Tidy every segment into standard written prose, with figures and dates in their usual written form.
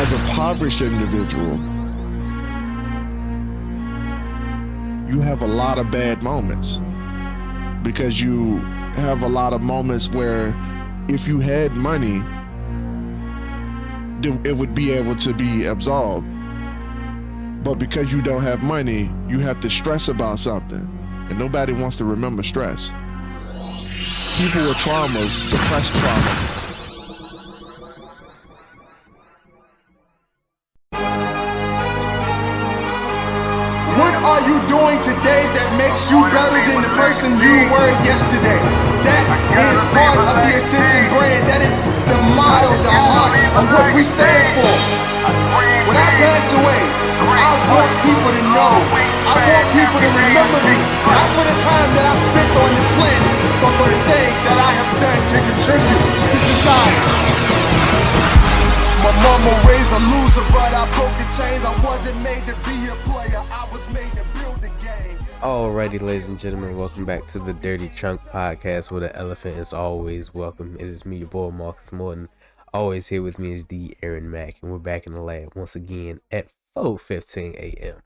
as a impoverished individual, you have a lot of bad moments because you have a lot of moments where if you had money, it would be able to be absolved. But because you don't have money, you have to stress about something. And nobody wants to remember stress. People with traumas suppress trauma. What are you doing today that makes you better than the person you were yesterday? That is part of the Ascension brand. That is the motto, the heart of what we stand for. When I pass away, I want people to know. I want people to remember me. Not for the time that I spent on this planet, but for the things that I have done to contribute to society. My mama raised a loser, but I broke the chains. I wasn't made to be a player, I was made to build a game. Alrighty, ladies and gentlemen, welcome back to the Dirty Trunk Podcast, where the elephant is always welcome. It is me, your boy Marcus Morton. Always here with me is the Aaron Mack, and we're back in the lab once again at 4:15 a.m.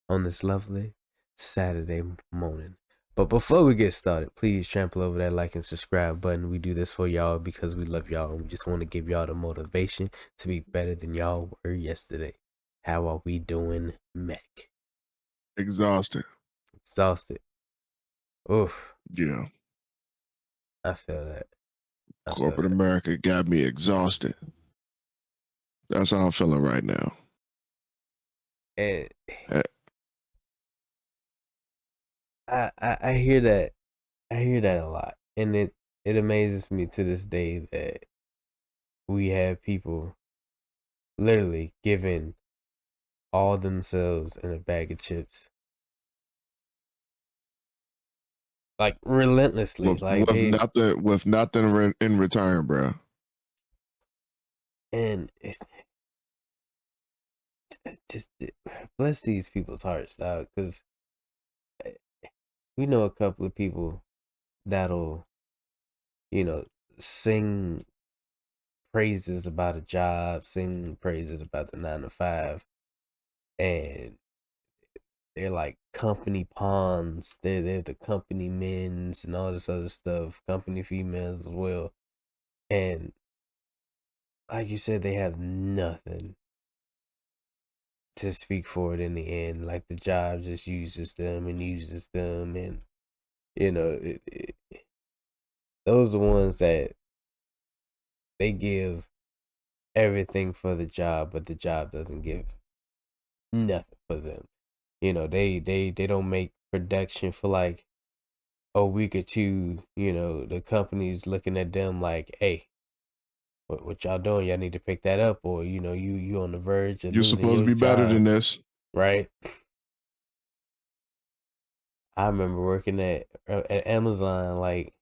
on this lovely Saturday morning. But before we get started, please trample over that like and subscribe button. We do this for y'all because we love y'all, and we just want to give y'all the motivation to be better than y'all were yesterday. How are we doing, Mac? Exhausted. Oof. Yeah. I feel that. Corporate America got me exhausted. That's how I'm feeling right now. And I hear that. I hear that a lot. And it amazes me to this day that we have people literally giving all themselves in a bag of chips. Like relentlessly. With nothing in return, bro. And just bless these people's hearts, dog, because we know a couple of people that'll, sing praises about a job, sing praises about the 9 to 5, and they're like company pawns. They're the company men's and all this other stuff, company females as well. And like you said, they have nothing to speak for it in the end. Like the job just uses them, and those are the ones that they give everything for the job, but the job doesn't give nothing for them. They don't make production for like a week or two. The company's looking at them like, hey, what y'all doing? Y'all need to pick that up, or you on the verge of You're losing supposed your to be job, better than this, right? I remember working at Amazon, like,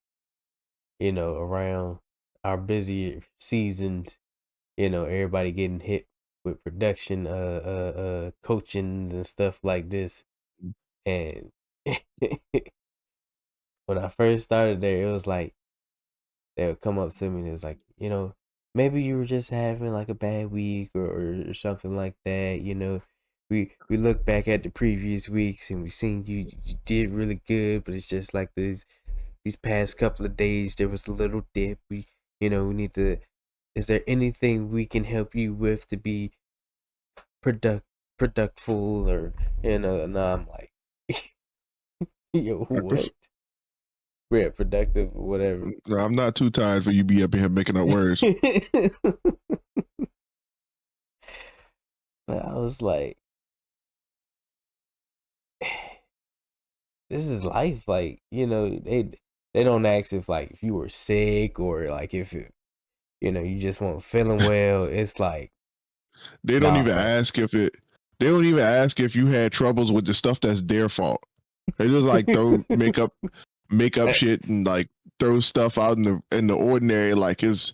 around our busier seasons, everybody getting hit with production, coaching and stuff like this. And when I first started there, it was like, they would come up to me and it was like, maybe you were just having like a bad week or something like that. We look back at the previous weeks and we seen you did really good, but it's just like these past couple of days there was a little dip. We need to. Is there anything we can help you with to be productful, or and I'm like, yo, what? We're productive or whatever. I'm not too tired for you be up in here making up words. But I was like, this is life. Like, they don't ask if you were sick or like if you just weren't feeling well. It's like they don't even ask if you had troubles with the stuff that's their fault. They just like throw make up shit and like throw stuff out in the ordinary like it's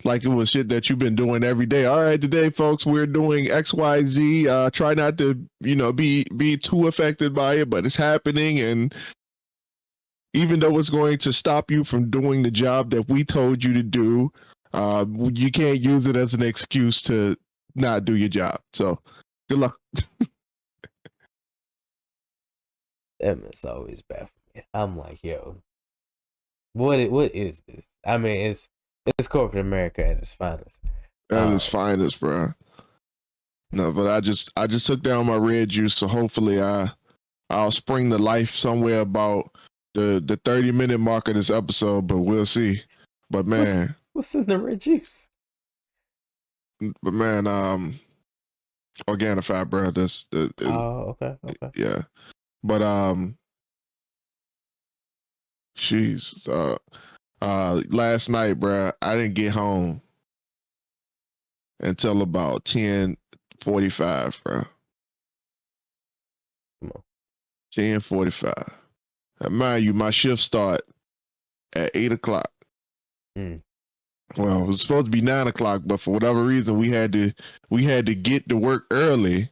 like it was shit that you've been doing every day. All right, today, folks, we're doing XYZ. Try not to, be too affected by it, but it's happening. And even though it's going to stop you from doing the job that we told you to do, you can't use it as an excuse to not do your job. So good luck. That mess always baffles me. I'm like, yo, what is this? I mean, it's corporate America at its finest. At its finest, bro. No, but I just took down my red juice, so hopefully I'll spring to life somewhere about the 30-minute mark of this episode, but we'll see. But man, what's in the red juice? But man, Organifi, bro. Okay. Yeah. But jeez, last night, bro, I didn't get home until about 10:45, bro. Come on. 10:45. Mind you, my shift start at 8:00. Well, it was supposed to be 9:00, but for whatever reason, we had to get to work early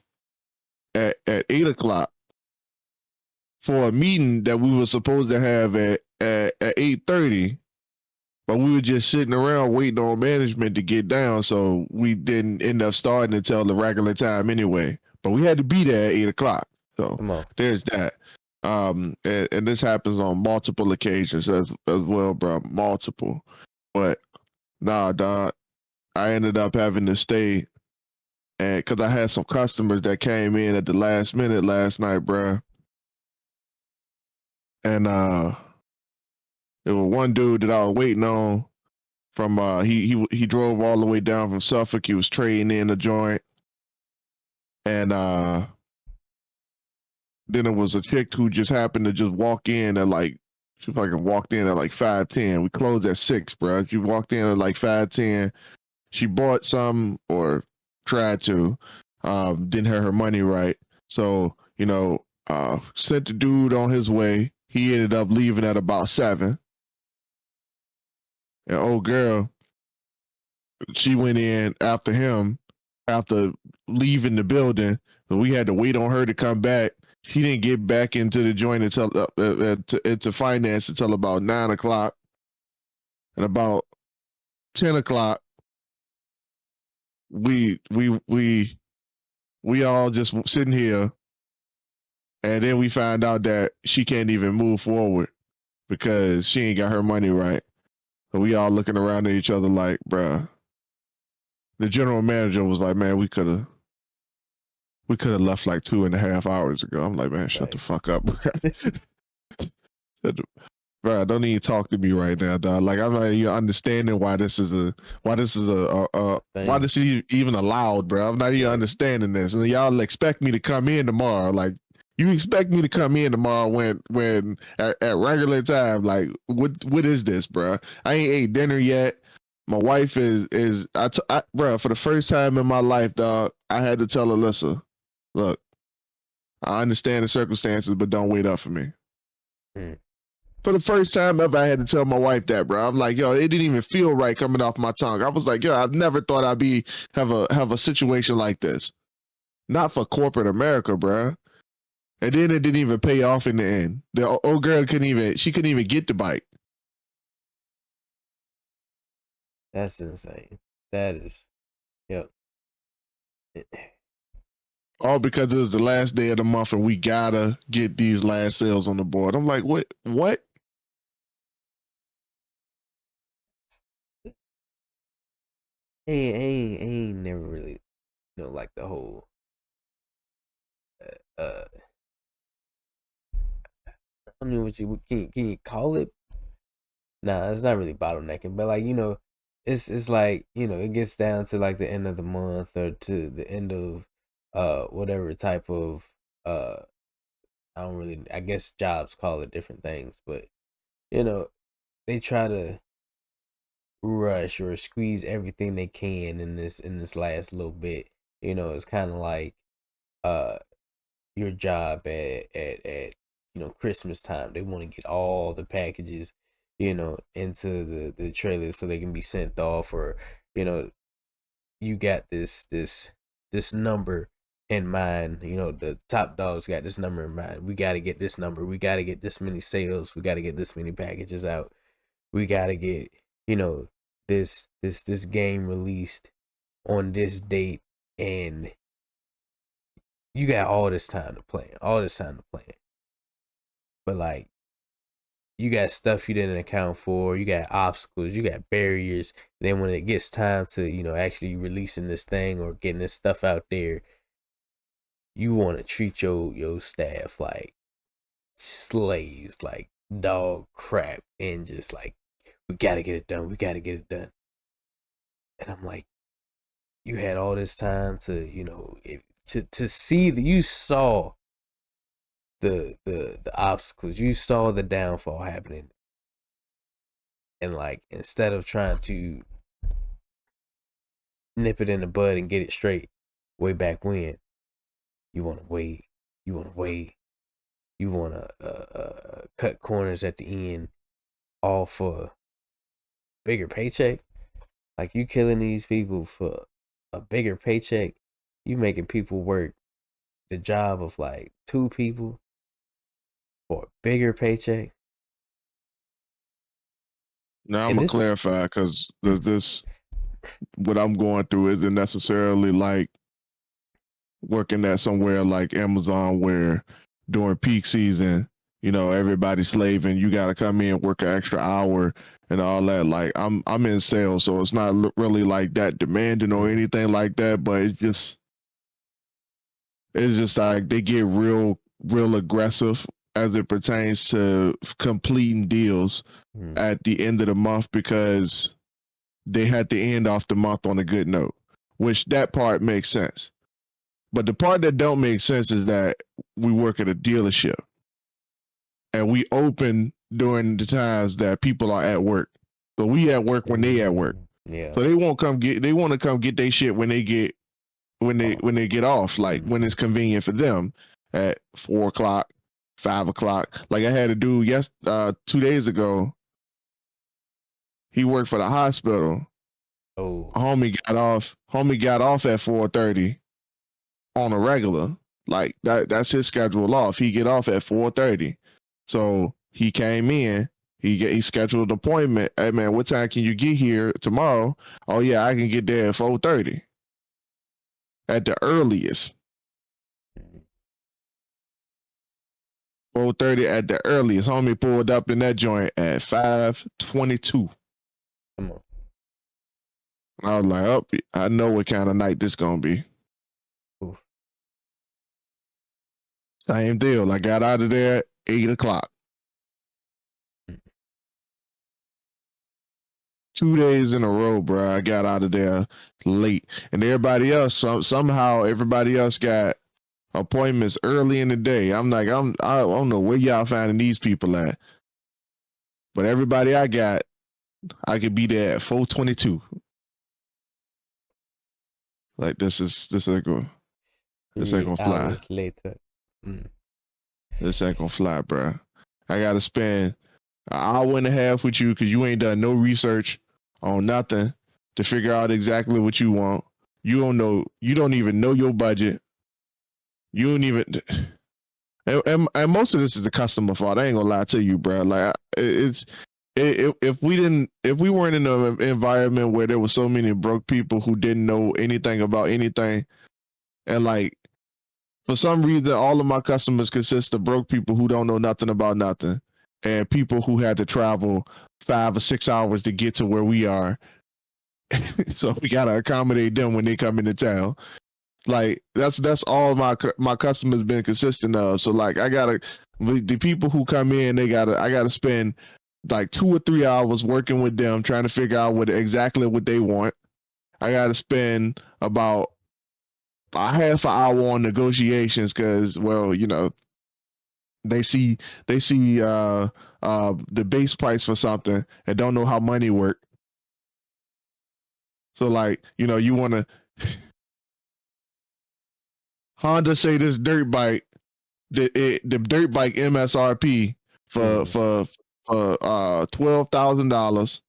at 8:00 for a meeting that we were supposed to have at 8:30. But we were just sitting around waiting on management to get down, so we didn't end up starting until the regular time anyway. But we had to be there at 8:00. So there's that. And this happens on multiple occasions as well, bro. Multiple. But nah, dog. I ended up having to stay, and because I had some customers that came in at the last minute last night, bro. And there was one dude that I was waiting on from he drove all the way down from Suffolk. He was trading in a joint. And then it was a chick who just happened to just walk in at like, she fucking walked in at like 5:10. We closed at 6, bro. She walked in at like 5:10. She bought some or tried to. Didn't have her money right. So, sent the dude on his way. He ended up leaving at about 7. And old girl, she went in after him after leaving the building. So we had to wait on her to come back. She didn't get back into the joint until into finance until about 9:00. And about 10:00, we all just sitting here, and then we find out that she can't even move forward because she ain't got her money right. So we all looking around at each other like, bruh. The general manager was like, man, we could have left like 2.5 hours ago. I'm like, man, shut the fuck up, bro. Don't even talk to me right now, dog. Like, I'm not even understanding why this is even allowed, bro. I'm not even understanding this. And y'all expect me to come in tomorrow. Like, you expect me to come in tomorrow when at regular time. Like, what is this, bro? I ain't ate dinner yet. My wife bro, for the first time in my life, dog, I had to tell Alyssa, look, I understand the circumstances, but don't wait up for me. For the first time ever, I had to tell my wife that, bro. I'm like, yo, it didn't even feel right coming off my tongue. I was like, yo, I've never thought I'd have a situation like this. Not for corporate America, bro. And then it didn't even pay off in the end. The old girl couldn't even get the bike. That's insane. That is, yep. All because it was the last day of the month and we gotta get these last sales on the board. I'm like, what? I ain't never really like the whole I don't know what you can you call it. Nah, it's not really bottlenecking, but like it's like it gets down to like the end of the month or to the end of whatever type of I don't really, I guess jobs call it different things, but they try to rush or squeeze everything they can in this last little bit. It's kind of like your job at Christmas time. They want to get all the packages into the trailers so they can be sent off, or you got this number in mind. The top dogs got this number in mind. We got to get this number. We got to get this many sales. We got to get this many packages out. We got to get this game released on this date and you got all this time to plan, but like you got stuff you didn't account for, you got obstacles, you got barriers. And then when it gets time to, actually releasing this thing or getting this stuff out there, you want to treat your staff like slaves, like dog crap, and just like, we gotta get it done. And I'm like, you had all this time to, to see that you saw the obstacles, you saw the downfall happening, and like instead of trying to nip it in the bud and get it straight way back when, you want to wait, you want to cut corners at the end, all for bigger paycheck. Like, you killing these people for a bigger paycheck. You making people work the job of like 2 people for a bigger paycheck. Now I'm And gonna this, clarify because this what I'm going through isn't necessarily like working at somewhere like Amazon where during peak season, everybody's slaving. You got to come in, work an extra hour, and all that. Like I'm in sales, so it's not really like that demanding or anything like that. But it's just like they get real aggressive as it pertains to completing deals at the end of the month because they had to end off the month on a good note, which that part makes sense. But the part that don't make sense is that we work at a dealership and we open during the times that people are at work. So we at work when they at work. yeah. So they want to come get their shit when they get off, like when it's convenient for them at 4 o'clock, 5 o'clock. Like I had a dude 2 days ago. He worked for the hospital. Oh, Homie got off at 4:30 on a regular. Like that's his schedule off. He get off at 4:30. So he came in, he scheduled an appointment. Hey man, what time can you get here tomorrow? Oh yeah, I can get there at 4:30. At the earliest. 4:30 at the earliest. Homie pulled up in that joint at 5:22. come on. I was like, oh, I know what kind of night this gonna be. Oof. Same deal. I got out of there at 8 o'clock. 2 days in a row, bro. I got out of there late, and everybody else somehow everybody else got appointments early in the day. I'm like, I don't know where y'all finding these people at, but everybody I got, I could be there at 4:22. Like this ain't gonna fly. Hours later. This ain't gonna fly, bro. I gotta spend an hour and a half with you because you ain't done no research on nothing to figure out exactly what you want. You don't know. You don't even know your budget. You don't even. And most of this is the customer fault. I ain't gonna lie to you, bro. Like if we weren't in an environment where there were so many broke people who didn't know anything about anything, and like for some reason all of my customers consist of broke people who don't know nothing about nothing, and people who had to travel 5 or 6 hours to get to where we are. So we gotta accommodate them when they come into town. Like that's all my customers been consistent of. So like the people who come in, I gotta spend like 2 or 3 hours working with them trying to figure out exactly what they want. I gotta spend about a half an hour on negotiations because, well, they see the base price for something and don't know how money work. So like, you want to Honda say this dirt bike, the dirt bike MSRP for $12,000,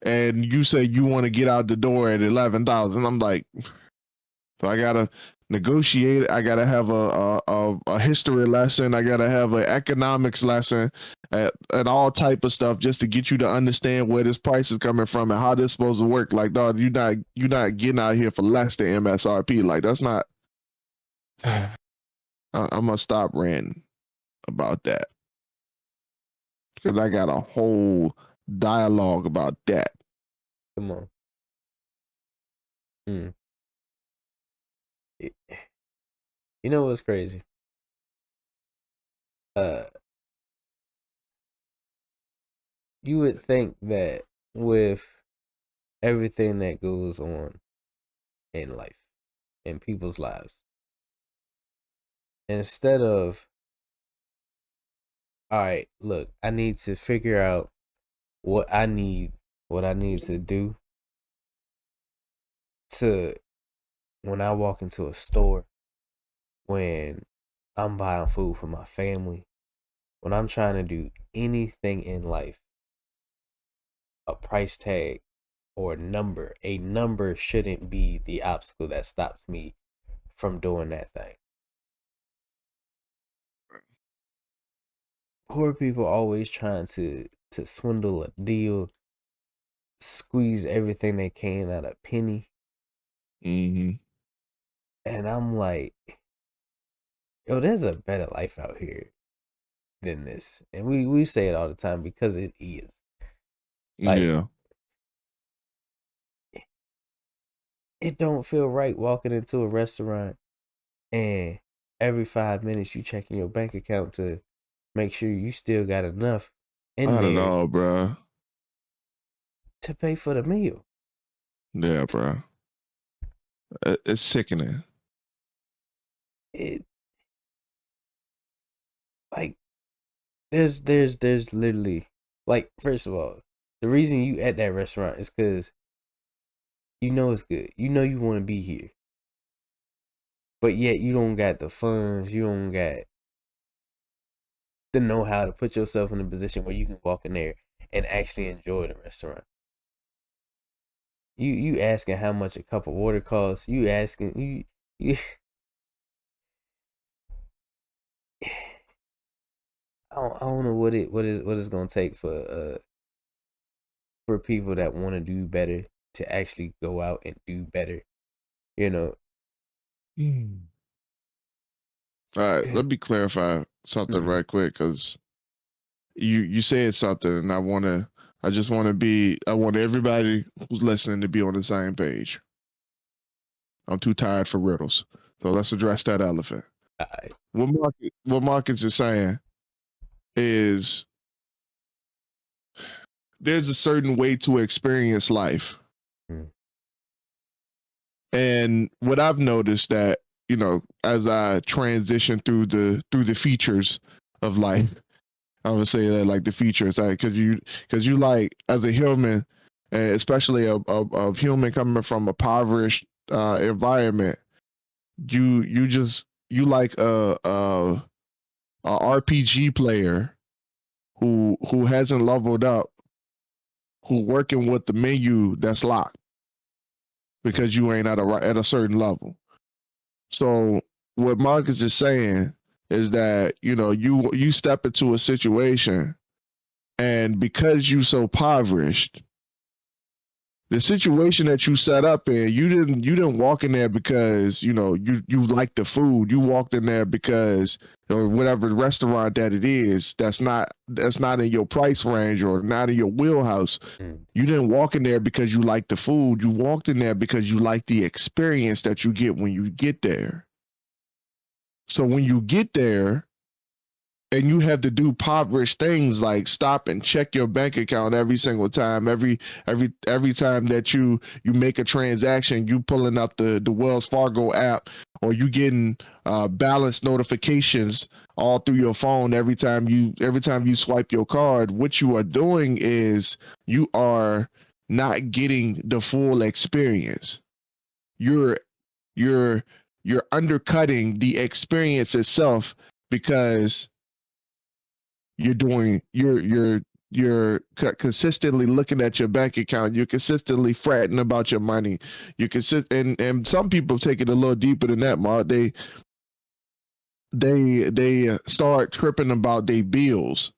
and you say you want to get out the door at 11,000. I'm like, so I gotta negotiate. I gotta have a history lesson. I gotta have an economics lesson, and all type of stuff just to get you to understand where this price is coming from and how this supposed to work. Like, dog, you're not getting out here for less than MSRP. Like, that's not. I'm gonna stop ranting about that because I got a whole dialogue about that. Come on. You know what's crazy? You would think that with everything that goes on in life, in people's lives, instead of, all right, look, I need to figure out what I need to do to, when I walk into a store, when I'm buying food for my family, when I'm trying to do anything in life, a price tag or a number shouldn't be the obstacle that stops me from doing that thing. Poor people always trying to swindle a deal, squeeze everything they can out of a penny. Mm-hmm. And I'm like, yo, there's a better life out here than this. And we say it all the time because it is. Like, Yeah. it don't feel right walking into a restaurant and every 5 minutes you checking your bank account to make sure you still got enough in Not at there all, bro. to pay for the meal. Yeah, bro. It's sickening. It like there's literally, like, first of all, the reason you at that restaurant is because you know it's good. You know you want to be here. But yet you don't got the funds, you don't got the know-how to put yourself in a position where you can walk in there and actually enjoy the restaurant. You asking how much a cup of water costs. You asking you I don't know what it's gonna take for people that want to do better to actually go out and do better. You know. All right, Good. let me clarify something right quick because you said something, and I want everybody who's listening to be on the same page. I'm too tired for riddles, so let's address that elephant. Alright. What Marcus is saying is there's a certain way to experience life. Mm. And what I've noticed that, as I transition through the features of life, I would say that like the features, because you like as a human, and especially a human coming from a impoverished environment, you like a RPG player who hasn't leveled up, who working with the menu that's locked because you ain't at a certain level. So what Marcus is saying is that you step into a situation, and because you so impoverished, the situation that you set up in, you didn't walk in there because you like the food. You walked in there because, or whatever restaurant that it is, that's not in your price range or not in your wheelhouse. Mm. You didn't walk in there because you like the food. You walked in there because you like the experience that you get when you get there. So when you get there and you have to do impoverished things like stop and check your bank account every single time, every time that you make a transaction, you pulling up the Wells Fargo app, or you getting balance notifications all through your phone every time you swipe your card. What you are doing is you are not getting the full experience. You're you're you're undercutting the experience itself because you're consistently looking at your bank account. You're consistently fretting about your money. You can sit and some people take it a little deeper than that, Mark. They start tripping about their bills.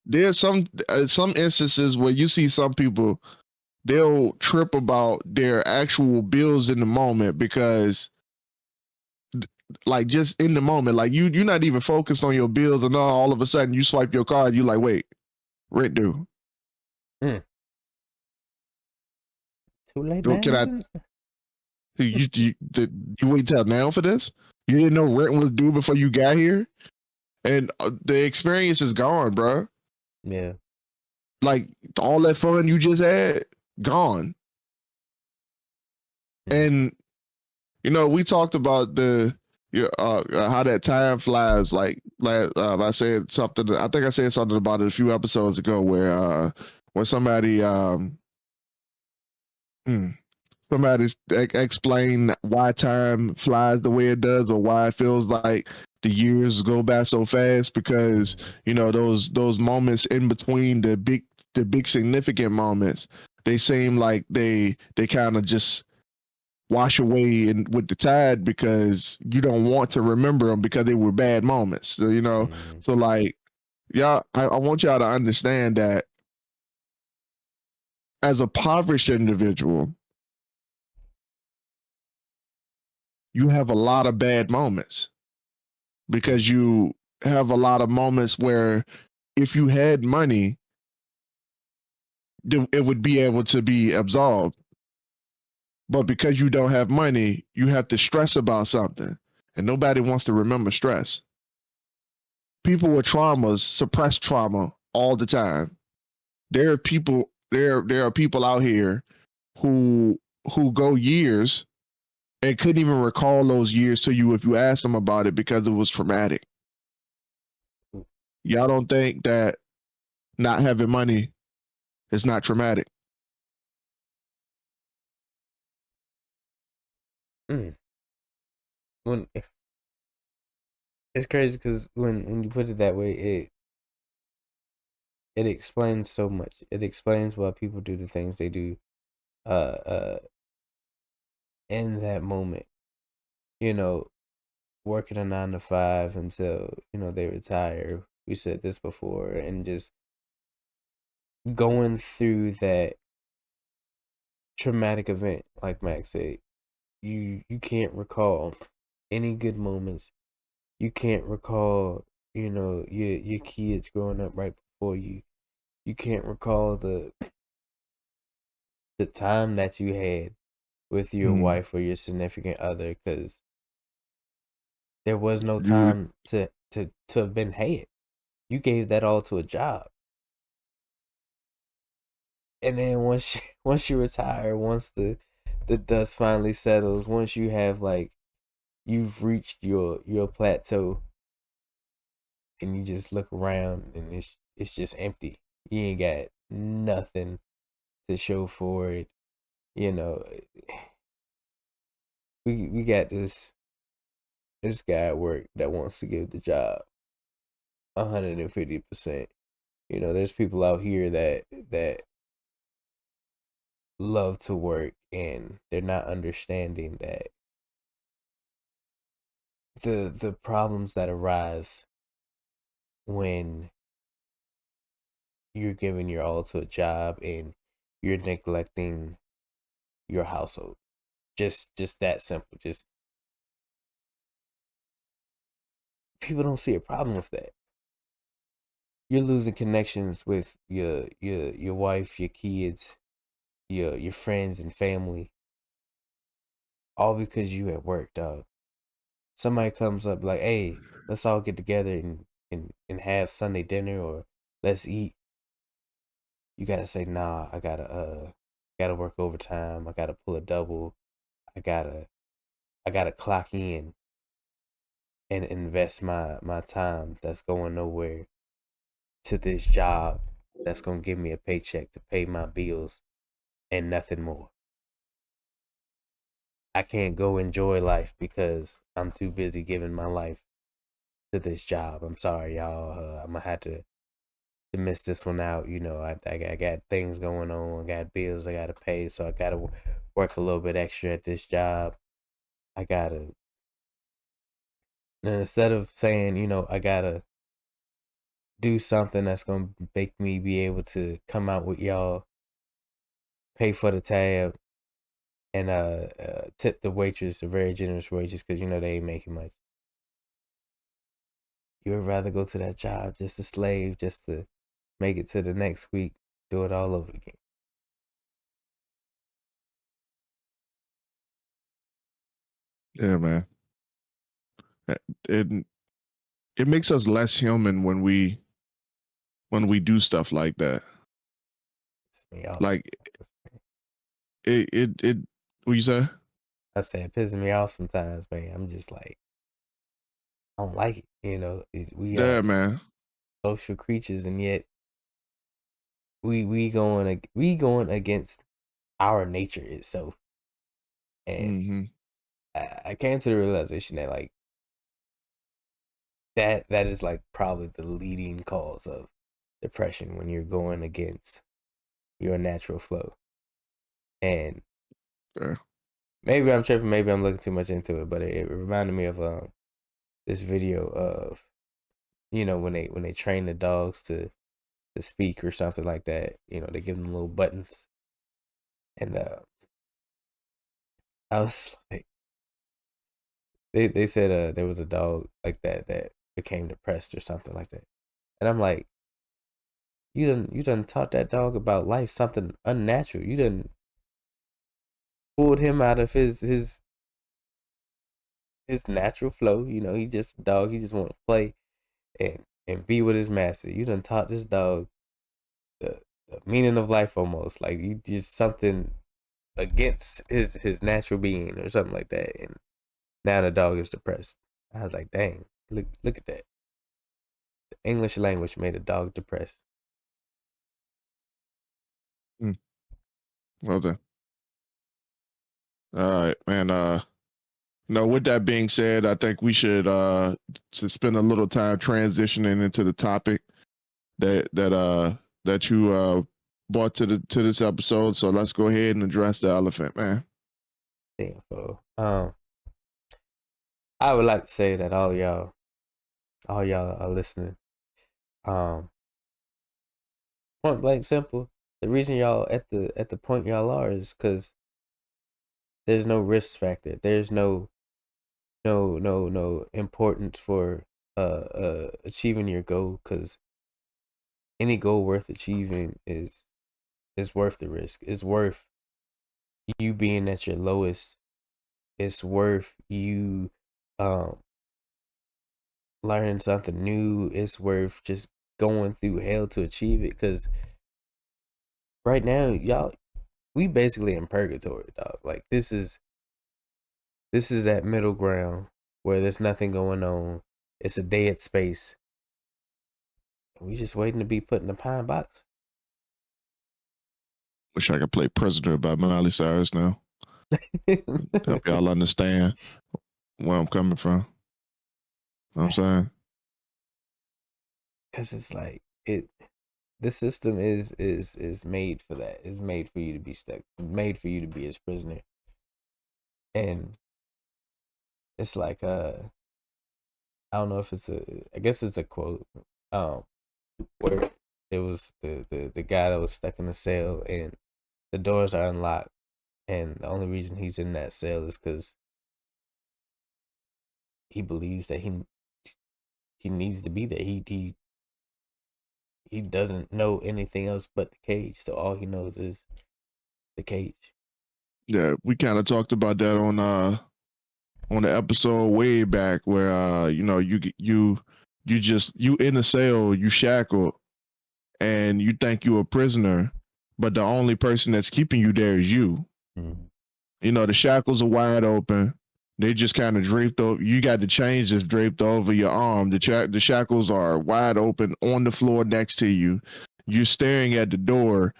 There's some instances where you see some people, they'll trip about their actual bills in the moment because like just in the moment, like you're not even focused on your bills, and all of a sudden you swipe your card, you like, wait, rent due. Too late Can I? now. You wait till now for this? You didn't know rent was due before you got here, and the experience is gone, bro. Yeah. Like all that fun you just had, gone. And we talked about how that time flies. Like I said something. I think I said something about it a few episodes ago, where somebody somebody explain why time flies the way it does, or why it feels like the years go by so fast, because those moments in between the big significant moments, they seem like they kind of just wash away with the tide, because you don't want to remember them because they were bad moments. So, so like, yeah, I want y'all to understand that as a impoverished individual, you have a lot of bad moments, because you have a lot of moments where if you had money, it would be able to be absolved. But because you don't have money, you have to stress about something. And nobody wants to remember stress. People with traumas suppress trauma all the time. There are people out here who go years and couldn't even recall those years to you if you asked them about it, because it was traumatic. Y'all don't think that not having money is not traumatic? When it's crazy because when you put it that way, it explains so much. It explains why people do the things they do, uh, in that moment. Working a 9 to 5 until they retire. We said this before, and just going through that traumatic event, like Max said. You can't recall any good moments. You can't recall, your kids growing up right before you. You can't recall the time that you had with your wife or your significant other, because there was no time to have been had. You gave that all to a job. And then once you retire, once the dust finally settles, once you have you've reached your plateau, and you just look around and it's just empty. You ain't got nothing to show for it. We got this guy at work that wants to give the job 150%. There's people out here that love to work, and they're not understanding that the problems that arise when you're giving your all to a job and you're neglecting your household. Just that simple. Just people don't see a problem with that. You're losing connections with your wife, your kids, your friends and family, all because you at work, dog. Somebody comes up like, "Hey, let's all get together and have Sunday dinner, or let's eat." You gotta say, "Nah, I gotta work overtime. I gotta pull a double. I gotta clock in and invest my time that's going nowhere to this job that's gonna give me a paycheck to pay my bills and nothing more. I can't go enjoy life because I'm too busy giving my life to this job. I'm sorry, y'all. I'm gonna have to miss this one out. You know, I got things going on. I got bills I gotta pay, so I gotta work a little bit extra at this job. I gotta. And instead of saying, you know, I gotta do something that's gonna make me be able to come out with y'all, pay for the tab, and tip the waitress, a very generous waitress, because you know they ain't making much. You would rather go to that job just to slave, just to make it to the next week, do it all over again. Yeah, man. It it makes us less human when we do stuff like that. Piss me off. Like it what you say? I say it pisses me off sometimes, man. I'm just like, I don't like it. You know, we Yeah, are man. social creatures, and yet we going against our nature itself. And Mm-hmm. I came to the realization that like that is like probably the leading cause of depression when you're going against your natural flow. And Yeah. maybe I'm tripping, maybe I'm looking too much into it, but it reminded me of this video of, you know, when they train the dogs to speak or something like that. You know, they give them little buttons, and I was like, they said there was a dog like that became depressed or something like that, and I'm like, you done taught that dog about life something unnatural. You done pulled him out of his natural flow. You know, he just a dog. He just want to play and be with his master. You done taught this dog the meaning of life almost. Like you just something against his natural being or something like that. And now the dog is depressed. I was like, dang, look at that. The English language made a dog depressed. Mm. Well then. All right, man. No, with that being said, I think we should to spend a little time transitioning into the topic that you brought to this episode. So let's go ahead and address the elephant, man. Damn, fool. I would like to say that all y'all are listening. Um, Point blank simple. The reason y'all at the point y'all are is because there's no risk factor. There's no importance for achieving your goal, because any goal worth achieving is worth the risk. It's worth you being at your lowest. It's worth you um learning something new. It's worth just going through hell to achieve it, because right now y'all, we basically in purgatory, dog. Like this is that middle ground where there's nothing going on. It's a dead space. We just waiting to be put in a pine box. Wish I could play Prisoner by Miley Cyrus now. Help y'all understand where I'm coming from. Know what I'm saying? Cause it's like it. The system is made for that. It's made for you to be stuck. Made for you to be his prisoner. And it's like I don't know if it's a. I guess it's a quote. Where it was the guy that was stuck in a cell and the doors are unlocked, and the only reason he's in that cell is because he believes that he needs to be there. He doesn't know anything else but the cage, so all he knows is the cage. Yeah, we kind of talked about that on the episode way back where you know you in a cell, you shackled, and you think you a prisoner, but the only person that's keeping you there is you. Mm. You know, the shackles are wide open. They just kind of draped over. You got the chains just draped over your arm. The shackles are wide open on the floor next to you. You're staring at the door,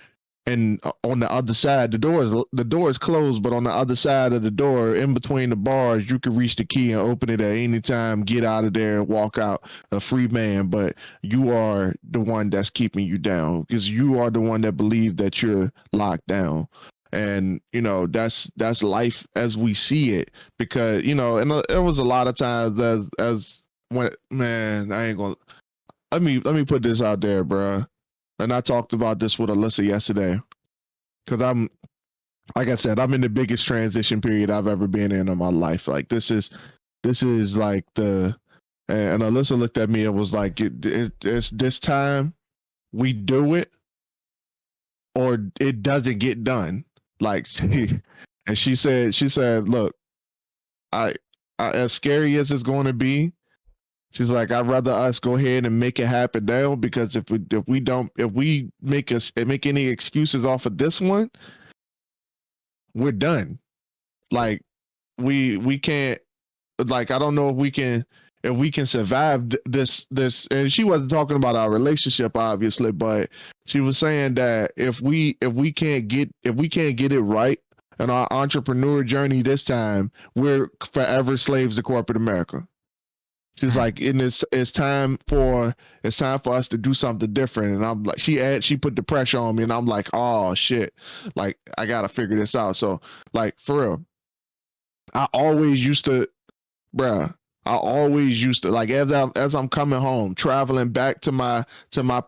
and on the other side, the door is closed, but on the other side of the door, in between the bars, you can reach the key and open it at any time, get out of there, and walk out a free man. But you are the one that's keeping you down because you are the one that believes that you're locked down. And that's life as we see it, because and there was a lot of times as when, man, I ain't gonna, let me put this out there, bro. And I talked about this with Alyssa yesterday, because I'm, like I said, I'm in the biggest transition period I've ever been in my life. Like this is like and Alyssa looked at me and was like, it's this time we do it or it doesn't get done. Like, and she said, look, I as scary as it's going to be, she's like, I'd rather us go ahead and make it happen now, because if we make any excuses off of this one, we're done. Like, we can't, like, I don't know if we can survive this. And she wasn't talking about our relationship, obviously, but she was saying that if we can't get it right in our entrepreneur journey this time, we're forever slaves to corporate America. She's like, and it's time for us to do something different. And I'm like, she put the pressure on me, and I'm like, oh shit, like I gotta figure this out. So, like, for real, I always used to, bruh. I always used to, like, as I'm coming home, traveling back to my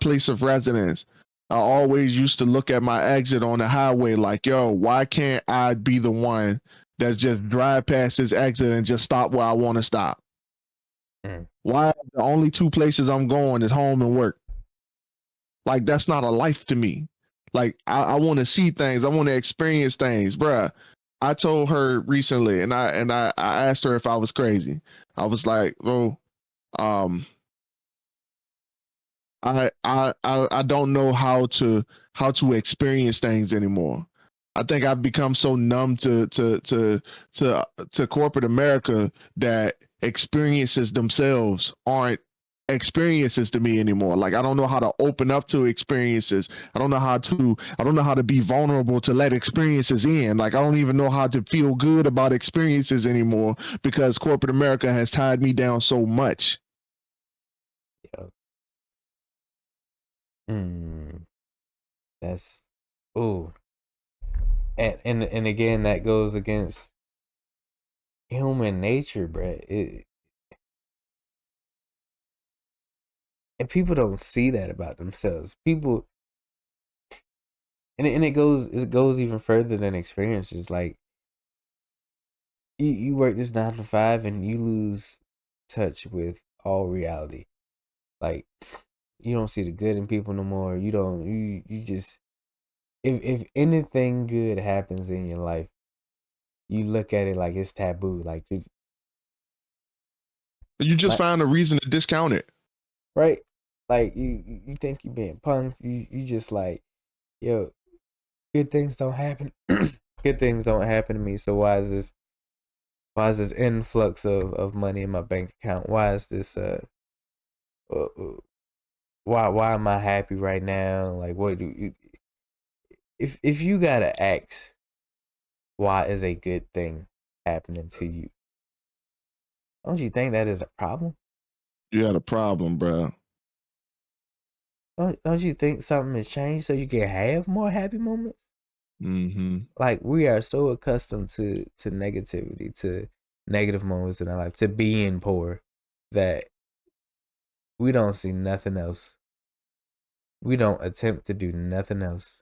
place of residence. I always used to look at my exit on the highway like, yo, why can't I be the one that's just drive past this exit and just stop where I want to stop? Why the only two places I'm going is home and work? Like, that's not a life to me. Like, I want to see things. I want to experience things, bruh. I told her recently, and I asked her if I was crazy. I was like, well, um, I don't know how to experience things anymore. I think I've become so numb to corporate America that experiences themselves aren't experiences to me anymore. Like, I don't know how to open up to experiences. I don't know how to be vulnerable to let experiences in. Like, I don't even know how to feel good about experiences anymore, because corporate America has tied me down so much. Yeah. Mm, that's oh, and again, that goes against human nature, bruh. And people don't see that about themselves. People, and it goes even further than experiences. Like, you work this 9 to 5 and you lose touch with all reality. Like, you don't see the good in people no more. You don't, you just, if anything good happens in your life, you look at it like it's taboo. Like, You just like, find a reason to discount it. right? Like, you think you're being punked. You just like, yo, good things don't happen. Good things don't happen to me. So why is this influx of money in my bank account? Why is this uh, uh why am I happy right now? Like, what do you, if you gotta ask why is a good thing happening to you? Don't you think that is a problem? You had a problem, bro. Don't you think something has changed so you can have more happy moments? Mm-hmm. Like, we are so accustomed to negativity, to negative moments in our life, to being poor, that we don't see nothing else. We don't attempt to do nothing else.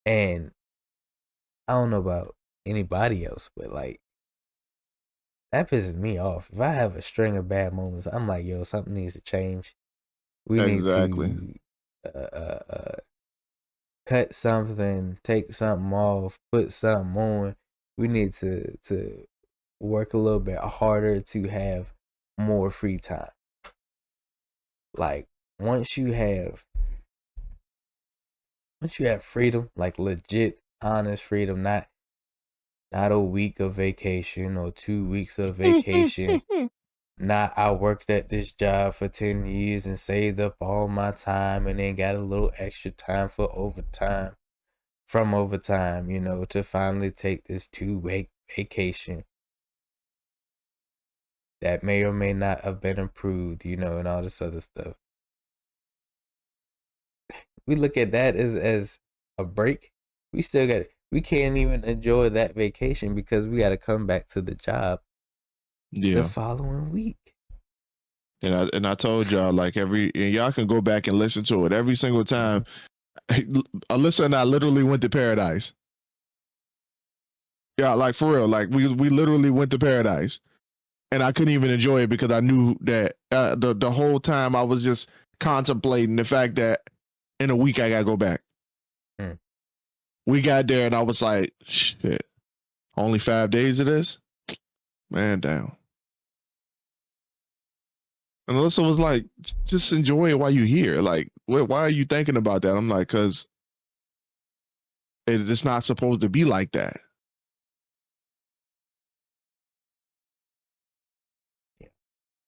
And I don't know about anybody else, but like, that pisses me off. If I have a string of bad moments, I'm like, yo, something needs to change. We need Exactly. to uh, uh, uh, cut something, take something off, put something on. We need to work a little bit harder to have more free time. Like, once you have freedom, like legit, honest freedom, not a week of vacation or 2 weeks of vacation. Not I worked at this job for 10 years and saved up all my time and then got a little extra time for overtime from overtime, to finally take this 2 week vacation that may or may not have been approved, and all this other stuff. We look at that as a break. We can't even enjoy that vacation because we got to come back to the job the following week. And I told y'all, like, and y'all can go back and listen to it every single time. Alyssa and I literally went to paradise. Yeah, like for real. Like we literally went to paradise, and I couldn't even enjoy it because I knew that the whole time I was just contemplating the fact that in a week I gotta go back. We got there and I was like, shit, only 5 days of this? Man, down. And Alyssa was like, just enjoy it while you're here. Like, why are you thinking about that? I'm like, because it's not supposed to be like that.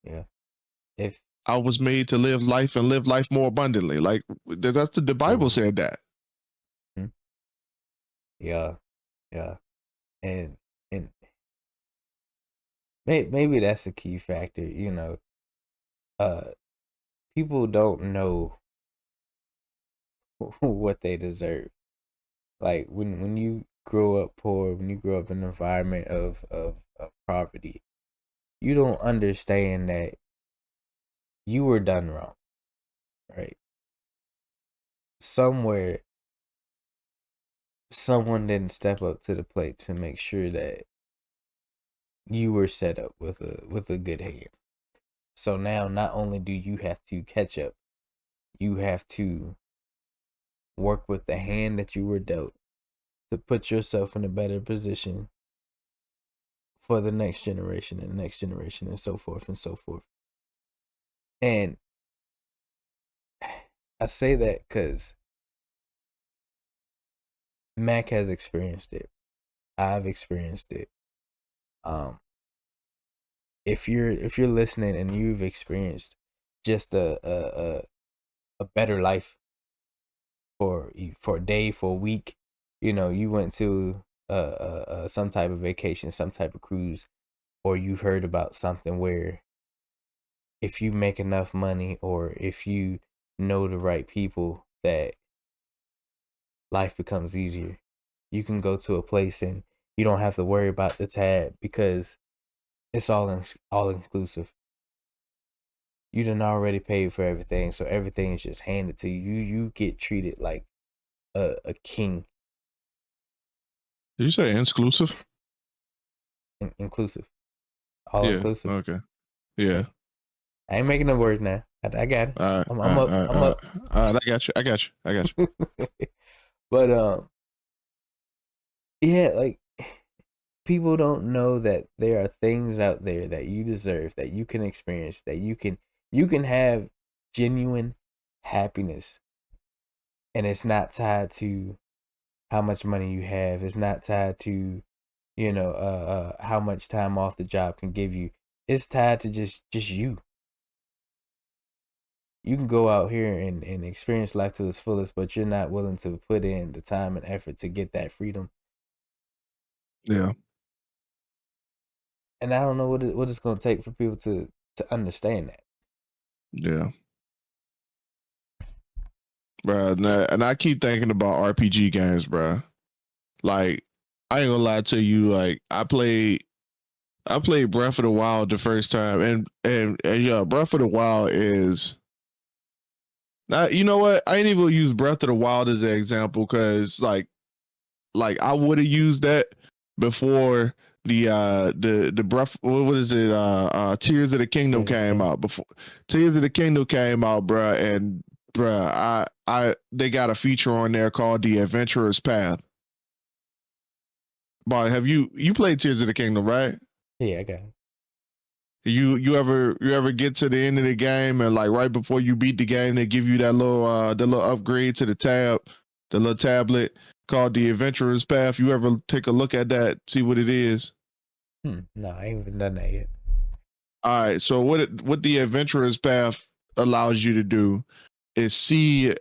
Yeah. If I was made to live life and live life more abundantly. Like, that's the Bible said that. Yeah. And maybe that's a key factor, people don't know what they deserve. Like when you grow up poor, when you grow up in an environment of poverty, you don't understand that you were done wrong, right? Somewhere someone didn't step up to the plate to make sure that you were set up with a good hand. So now not only do you have to catch up, you have to work with the hand that you were dealt to put yourself in a better position for the next generation and the next generation and so forth and so forth. And I say that because Mac has experienced it. I've experienced it. If you're listening and you've experienced just a better life for a day, for a week, you went to some type of vacation, some type of cruise, or you've heard about something where if you make enough money or if you know the right people, that life becomes easier. You can go to a place and you don't have to worry about the tab because it's all inclusive. You done already paid for everything, so everything is just handed to you. You get treated like a king. Did you say exclusive? Inclusive. All inclusive. Okay. Yeah. I ain't making no words now. I got it. I'm up. I'm up. I got you. But yeah, like people don't know that there are things out there that you deserve, that you can experience, that you can have genuine happiness, and it's not tied to how much money you have. It's not tied to how much time off the job can give you. It's tied to just you. You can go out here and experience life to its fullest, but you're not willing to put in the time and effort to get that freedom. Yeah. And I don't know what it's going to take for people to understand that. Yeah. Bruh, and I keep thinking about RPG games, bruh. Like, I ain't gonna lie to you, like I played Breath of the Wild the first time, and yeah, Breath of the Wild is now, you know what? I ain't even use Breath of the Wild as an example because like I would have used that before the breath, what is it, Tears of the Kingdom came out. Before Tears of the Kingdom came out, bruh, and bruh, they got a feature on there called the Adventurer's Path. But have you played Tears of the Kingdom, right? Yeah, I got it. You ever get to the end of the game and like right before you beat the game, they give you that little upgrade to the little tablet called the Adventurer's Path. You ever take a look at that, see what it is? No, I ain't even done that yet. All right. So what the adventurous path allows you to do is see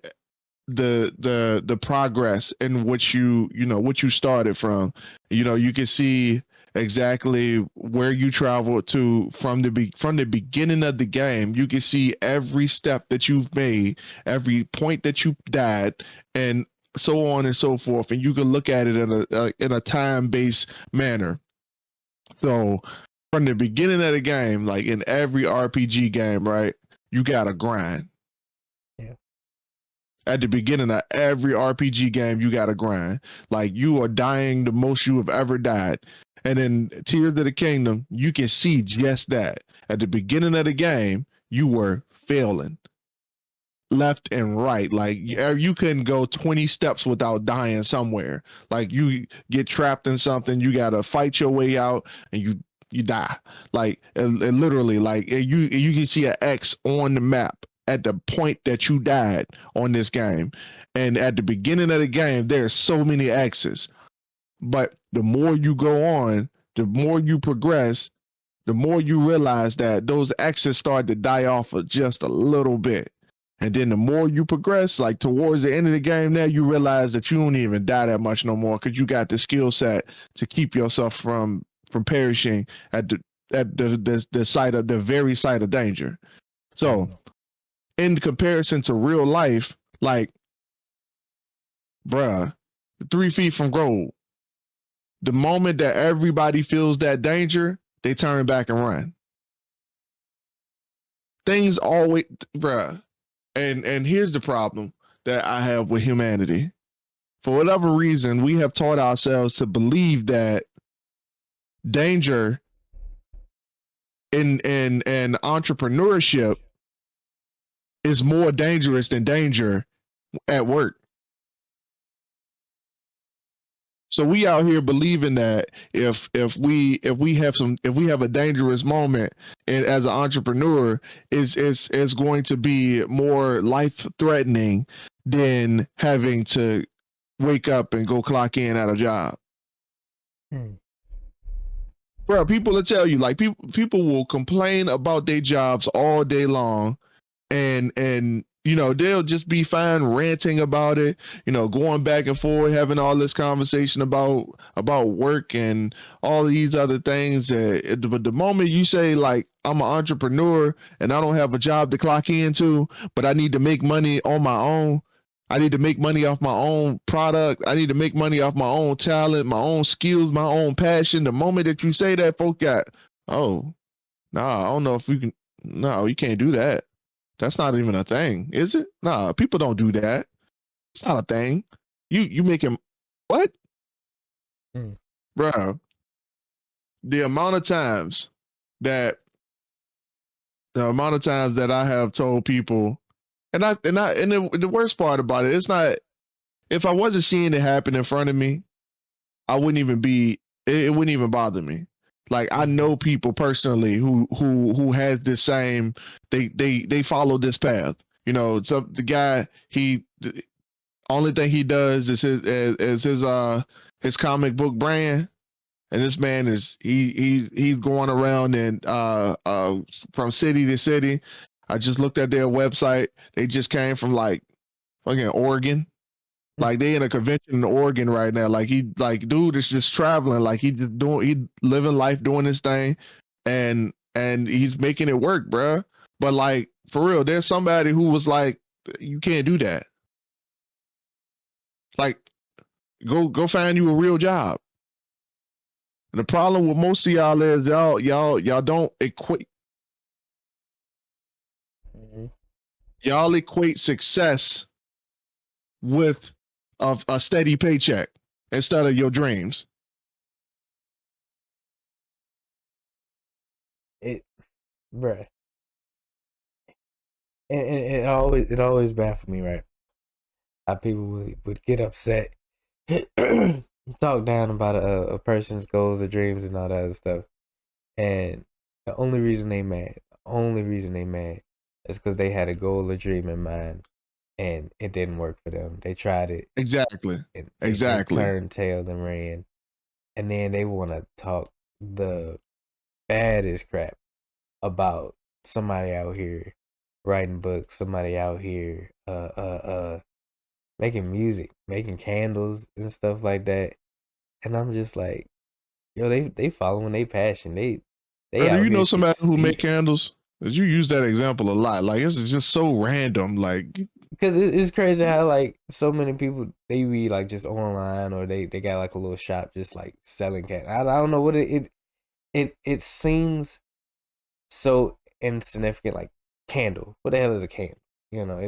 the progress in what what you started from. You can see exactly where you traveled to from the beginning of the game. You can see every step that you've made, every point that you died, and so on and so forth. And you can look at it in a time-based manner. So from the beginning of the game, like in every RPG game, right, you gotta grind. Yeah. At the beginning of every RPG game, you gotta grind. Like you are dying the most you have ever died. And in Tears of the Kingdom, you can see just that. At the beginning of the game, you were failing left and right. Like you couldn't go 20 steps without dying somewhere. Like you get trapped in something, you gotta fight your way out, and you die. Like and literally, like you can see an X on the map at the point that you died on this game. And at the beginning of the game, there's so many X's. But the more you go on, the more you progress, the more you realize that those X's start to die off of just a little bit. And then the more you progress, like towards the end of the game, now you realize that you don't even die that much no more because you got the skill set to keep yourself from perishing at the site of the very site of danger. So, in comparison to real life, like, bruh, 3 feet from gold. The moment that everybody feels that danger, they turn back and run. Things always, bruh. And here's the problem that I have with humanity. For whatever reason, we have taught ourselves to believe that danger in entrepreneurship is more dangerous than danger at work. So we out here believing that if we have a dangerous moment and as an entrepreneur is going to be more life threatening than having to wake up and go clock in at a job. Bro, people will tell you, like, people will complain about their jobs all day long, and they'll just be fine ranting about it, going back and forth, having all this conversation about work and all these other things. But the moment you say, like, I'm an entrepreneur and I don't have a job to clock into, but I need to make money on my own. I need to make money off my own product. I need to make money off my own talent, my own skills, my own passion. The moment that you say that, folk got, oh, nah, I don't know if we can. No, you can't do that. That's not even a thing, is it? Nah, people don't do that. It's not a thing. You make him what? Bro, the amount of times that I have told people, and the worst part about it, it's not, if I wasn't seeing it happen in front of me, I wouldn't even be, it wouldn't even bother me. Like, I know people personally who has this same, they follow this path. So the guy, the only thing he does is his comic book brand. And this man is he's going around and from city to city. I just looked at their website. They just came from like fucking Oregon. Like they in a convention in Oregon right now. Like dude is just traveling. Like he living life doing this thing, and he's making it work, bro. But like for real, there's somebody who was like, you can't do that. Like go find you a real job. And the problem with most of y'all is y'all don't equate. Y'all equate success with a steady paycheck instead of your dreams. Bruh. And it always baffled me, right? How people would get upset, talk down about a person's goals or dreams and all that other stuff. And the only reason they mad is because they had a goal or dream in mind and it didn't work for them. They tried it. Exactly. They turned tail and ran. And then they want to talk the baddest crap about somebody out here writing books, somebody out here making music, making candles and stuff like that. And I'm just like, yo, they following their passion. They Bro, do out you here know somebody who make succeeding. candles? 'Cause you use that example a lot. Like it's just so random. Like Because it's crazy how like so many people they be like just online or they got like a little shop just like selling candles. I don't know what it seems so insignificant. Like candle, what the hell is a candle? You know,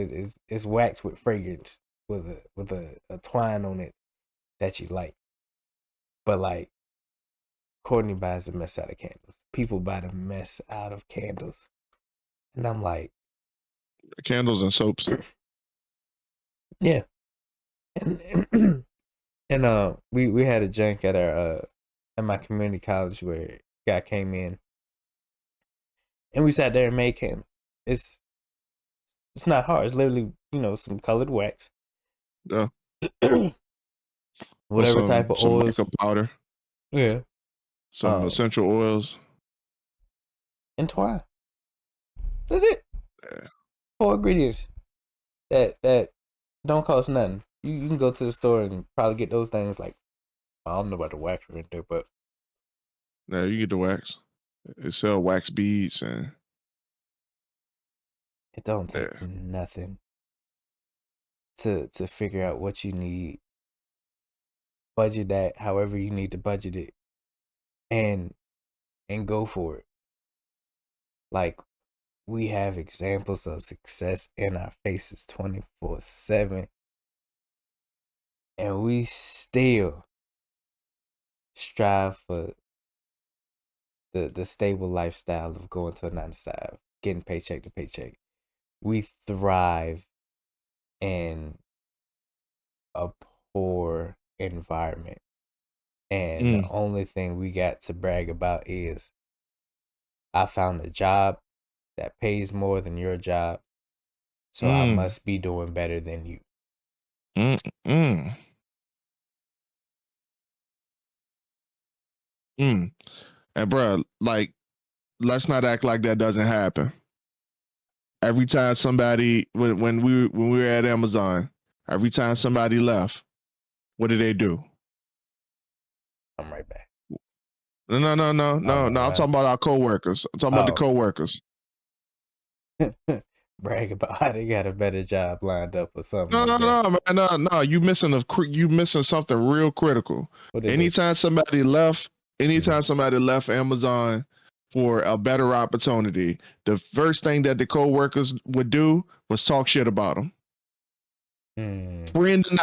it's wax with fragrance with a twine on it that you like. But like Courtney buys the mess out of candles. People buy the mess out of candles, and I'm like, candles and soaps. yeah. And we had a junk at our at my community college where a guy came in, and we sat there and made candles. It's not hard. It's literally some colored wax, Yeah. Or whatever type of some oils. mica powder, Yeah. some essential oils. And twine. That's it. Yeah. 4 ingredients that don't cost nothing. You can go to the store and probably get those things like I don't know about the wax right there, but Yeah, you get the wax. They sell wax beads and it don't take yeah. nothing to figure out what you need. Budget that however you need to budget it, and go for it. Like we have examples of success in our faces 24/7, and we still strive for the stable lifestyle of going to a 9 to 5, getting paycheck to paycheck. We thrive in a poor environment. And the only thing we got to brag about is I found a job that pays more than your job. So I must be doing better than you. And bro, like, let's not act like that doesn't happen. Every time somebody when we were at Amazon, every time somebody left, what did they do? I'm right back. No. I'm talking about our coworkers. I'm talking about the coworkers. Brag about how they got a better job lined up or something No, like that. man, you missing something real critical. Anytime somebody left Amazon for a better opportunity, the first thing that the coworkers would do was talk shit about them. Friend or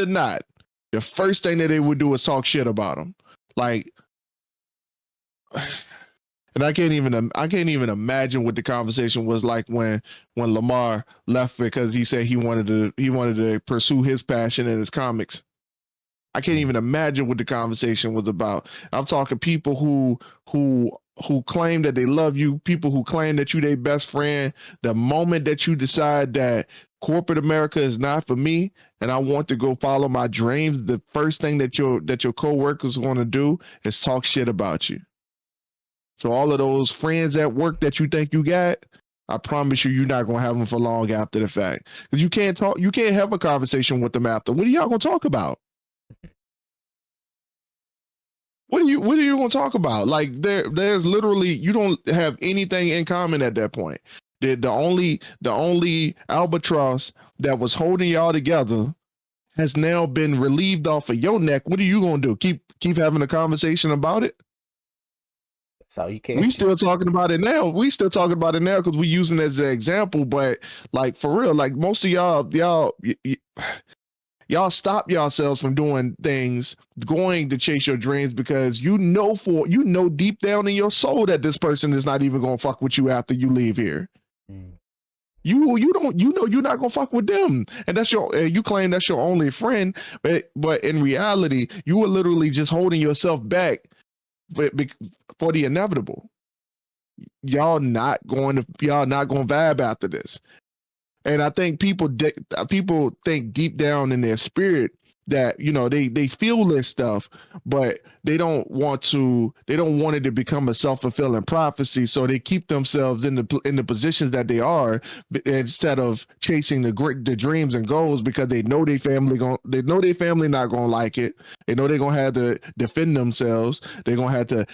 not, the first thing that they would do is talk shit about them. Like, and I can't even imagine what the conversation was like when Lamar left because he said he wanted to pursue his passion in his comics. I can't even imagine what the conversation was about. I'm talking people who claim that they love you, people who claim that you their best friend. The moment that you decide that corporate America is not for me and I want to go follow my dreams, the first thing that your coworkers want to do is talk shit about you. So all of those friends at work that you think you got, I promise you're not gonna have them for long after the fact. Because you can't have a conversation with them after. What are y'all gonna talk about? What are you gonna talk about? Like there's literally you don't have anything in common at that point. The only albatross that was holding y'all together has now been relieved off of your neck. What are you gonna do? Keep having a conversation about it? That's all you can. We still talking about it now. Because we using it as an example. But like for real, like most of y'all stop yourselves from doing things, going to chase your dreams because you know deep down in your soul that this person is not even gonna fuck with you after you leave here. You know you're not gonna fuck with them, and that's you claim that's your only friend, but in reality you were literally just holding yourself back for the inevitable. Y'all not going to vibe after this. And I think people think deep down in their spirit that, you know, they feel this stuff, but they don't want it to become a self-fulfilling prophecy, so they keep themselves in the positions that they are, instead of chasing the dreams and goals, because they know their family not gonna like it. They know they're gonna have to defend themselves. They're gonna have to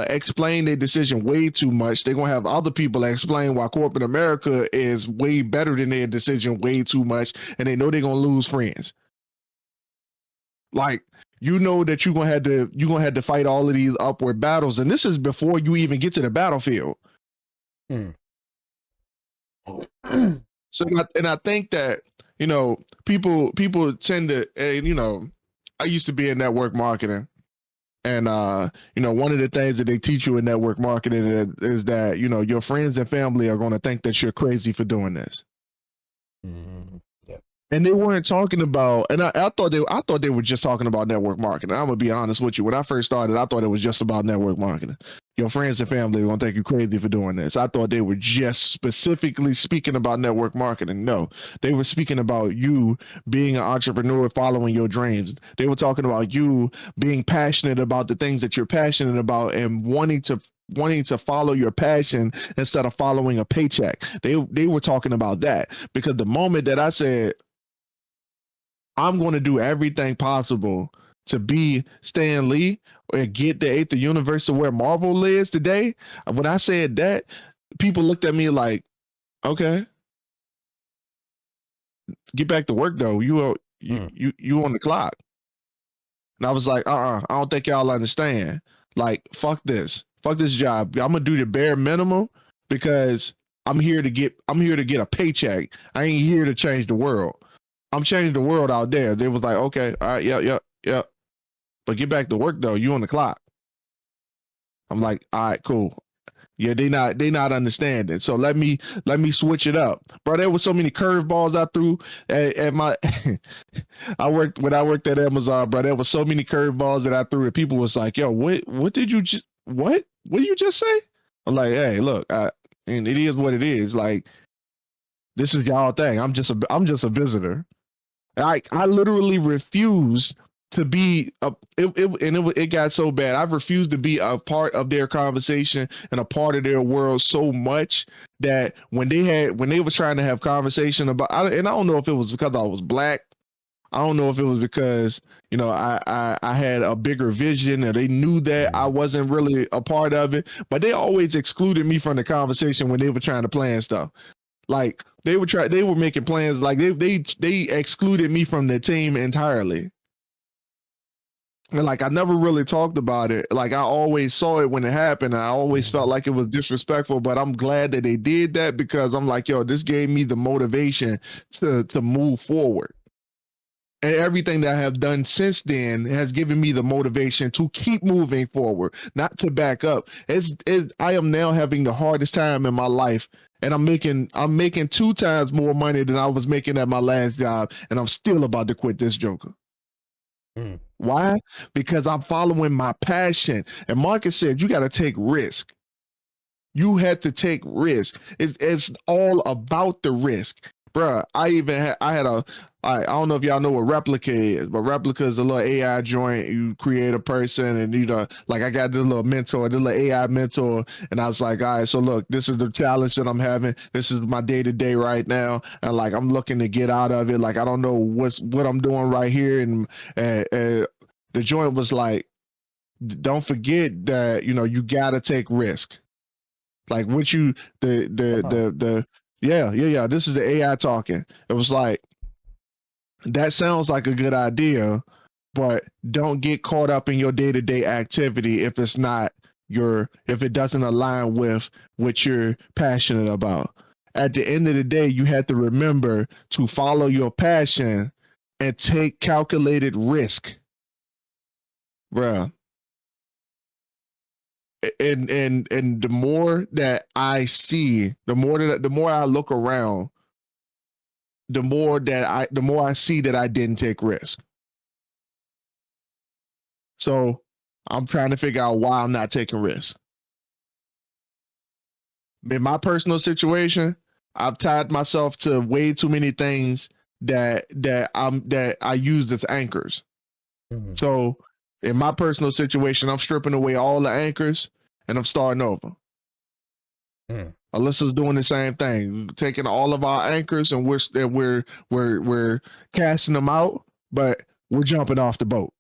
explain their decision way too much. They're gonna have other people explain why corporate America is way better than their decision way too much, and they know they're gonna lose friends. Like, you know that you're gonna have to fight all of these upward battles, and this is before you even get to the battlefield. So, and I think that, you know, people tend to, and you know, I used to be in network marketing, and you know, one of the things that they teach you in network marketing is that, you know, your friends and family are going to think that you're crazy for doing this. And they weren't talking about, and I thought they were just talking about network marketing. I'm gonna be honest with you. When I first started, I thought it was just about network marketing. Your friends and family are gonna think you crazy for doing this. I thought they were just specifically speaking about network marketing. No, they were speaking about you being an entrepreneur, following your dreams. They were talking about you being passionate about the things that you're passionate about, and wanting to follow your passion instead of following a paycheck. They were talking about that, because the moment that I said, I'm going to do everything possible to be Stan Lee and get the 8th universe to where Marvel is today. When I said that, people looked at me like, okay, get back to work though. You on the clock. And I was like, I don't think y'all understand. Like, fuck this job. I'm gonna do the bare minimum, because I'm here to get a paycheck. I ain't here to change the world. I'm changing the world out there. They was like, okay, all right, yep. But get back to work though. You on the clock. I'm like, all right, cool. Yeah, they not understanding. So let me switch it up, bro. There was so many curveballs I threw at my. When I worked at Amazon, bro. There was so many curveballs that I threw, and people was like, "Yo, what did you what did you just say?" I'm like, "Hey, look, and it is what it is. Like, this is y'all thing. I'm just a visitor." I literally refused to be it got so bad. I refused to be a part of their conversation and a part of their world so much that when they was trying to have conversation about, and I don't know if it was because I was black. I don't know if it was because, you know, I had a bigger vision and they knew that I wasn't really a part of it, but they always excluded me from the conversation when they were trying to plan stuff. Like, they were making plans, like they excluded me from the team entirely. And like, I never really talked about it. Like, I always saw it when it happened. I always felt like it was disrespectful, but I'm glad that they did that, because I'm like, yo, this gave me the motivation to move forward. And everything that I have done since then has given me the motivation to keep moving forward, not to back up. I am now having the hardest time in my life, and I'm making 2 times more money than I was making at my last job, and I'm still about to quit this joker. Why? Because I'm following my passion. And Marcus said, you got to take risk. You had to take risk. It's all about the risk. Bruh, I don't know if y'all know what Replica is, but Replica is a little AI joint. You create a person, and you know, like, I got this little AI mentor, and I was like, all right, so look, this is the challenge that I'm having. This is my day-to-day right now, and like, I'm looking to get out of it. Like, I don't know what I'm doing right here, and the joint was like, don't forget that, you know, you gotta take risk. Like, what you yeah. This is the AI talking. It was like, that sounds like a good idea, but don't get caught up in your day-to-day activity if it doesn't align with what you're passionate about. At the end of the day, you have to remember to follow your passion and take calculated risk, bruh. And the more that I see, the more I look around, the more I see that I didn't take risk. So I'm trying to figure out why I'm not taking risks. In my personal situation, I've tied myself to way too many things that I use as anchors. Mhm. So in my personal situation, I'm stripping away all the anchors and I'm starting over. Mm. Alyssa's doing the same thing, taking all of our anchors and we're casting them out, but we're jumping off the boat.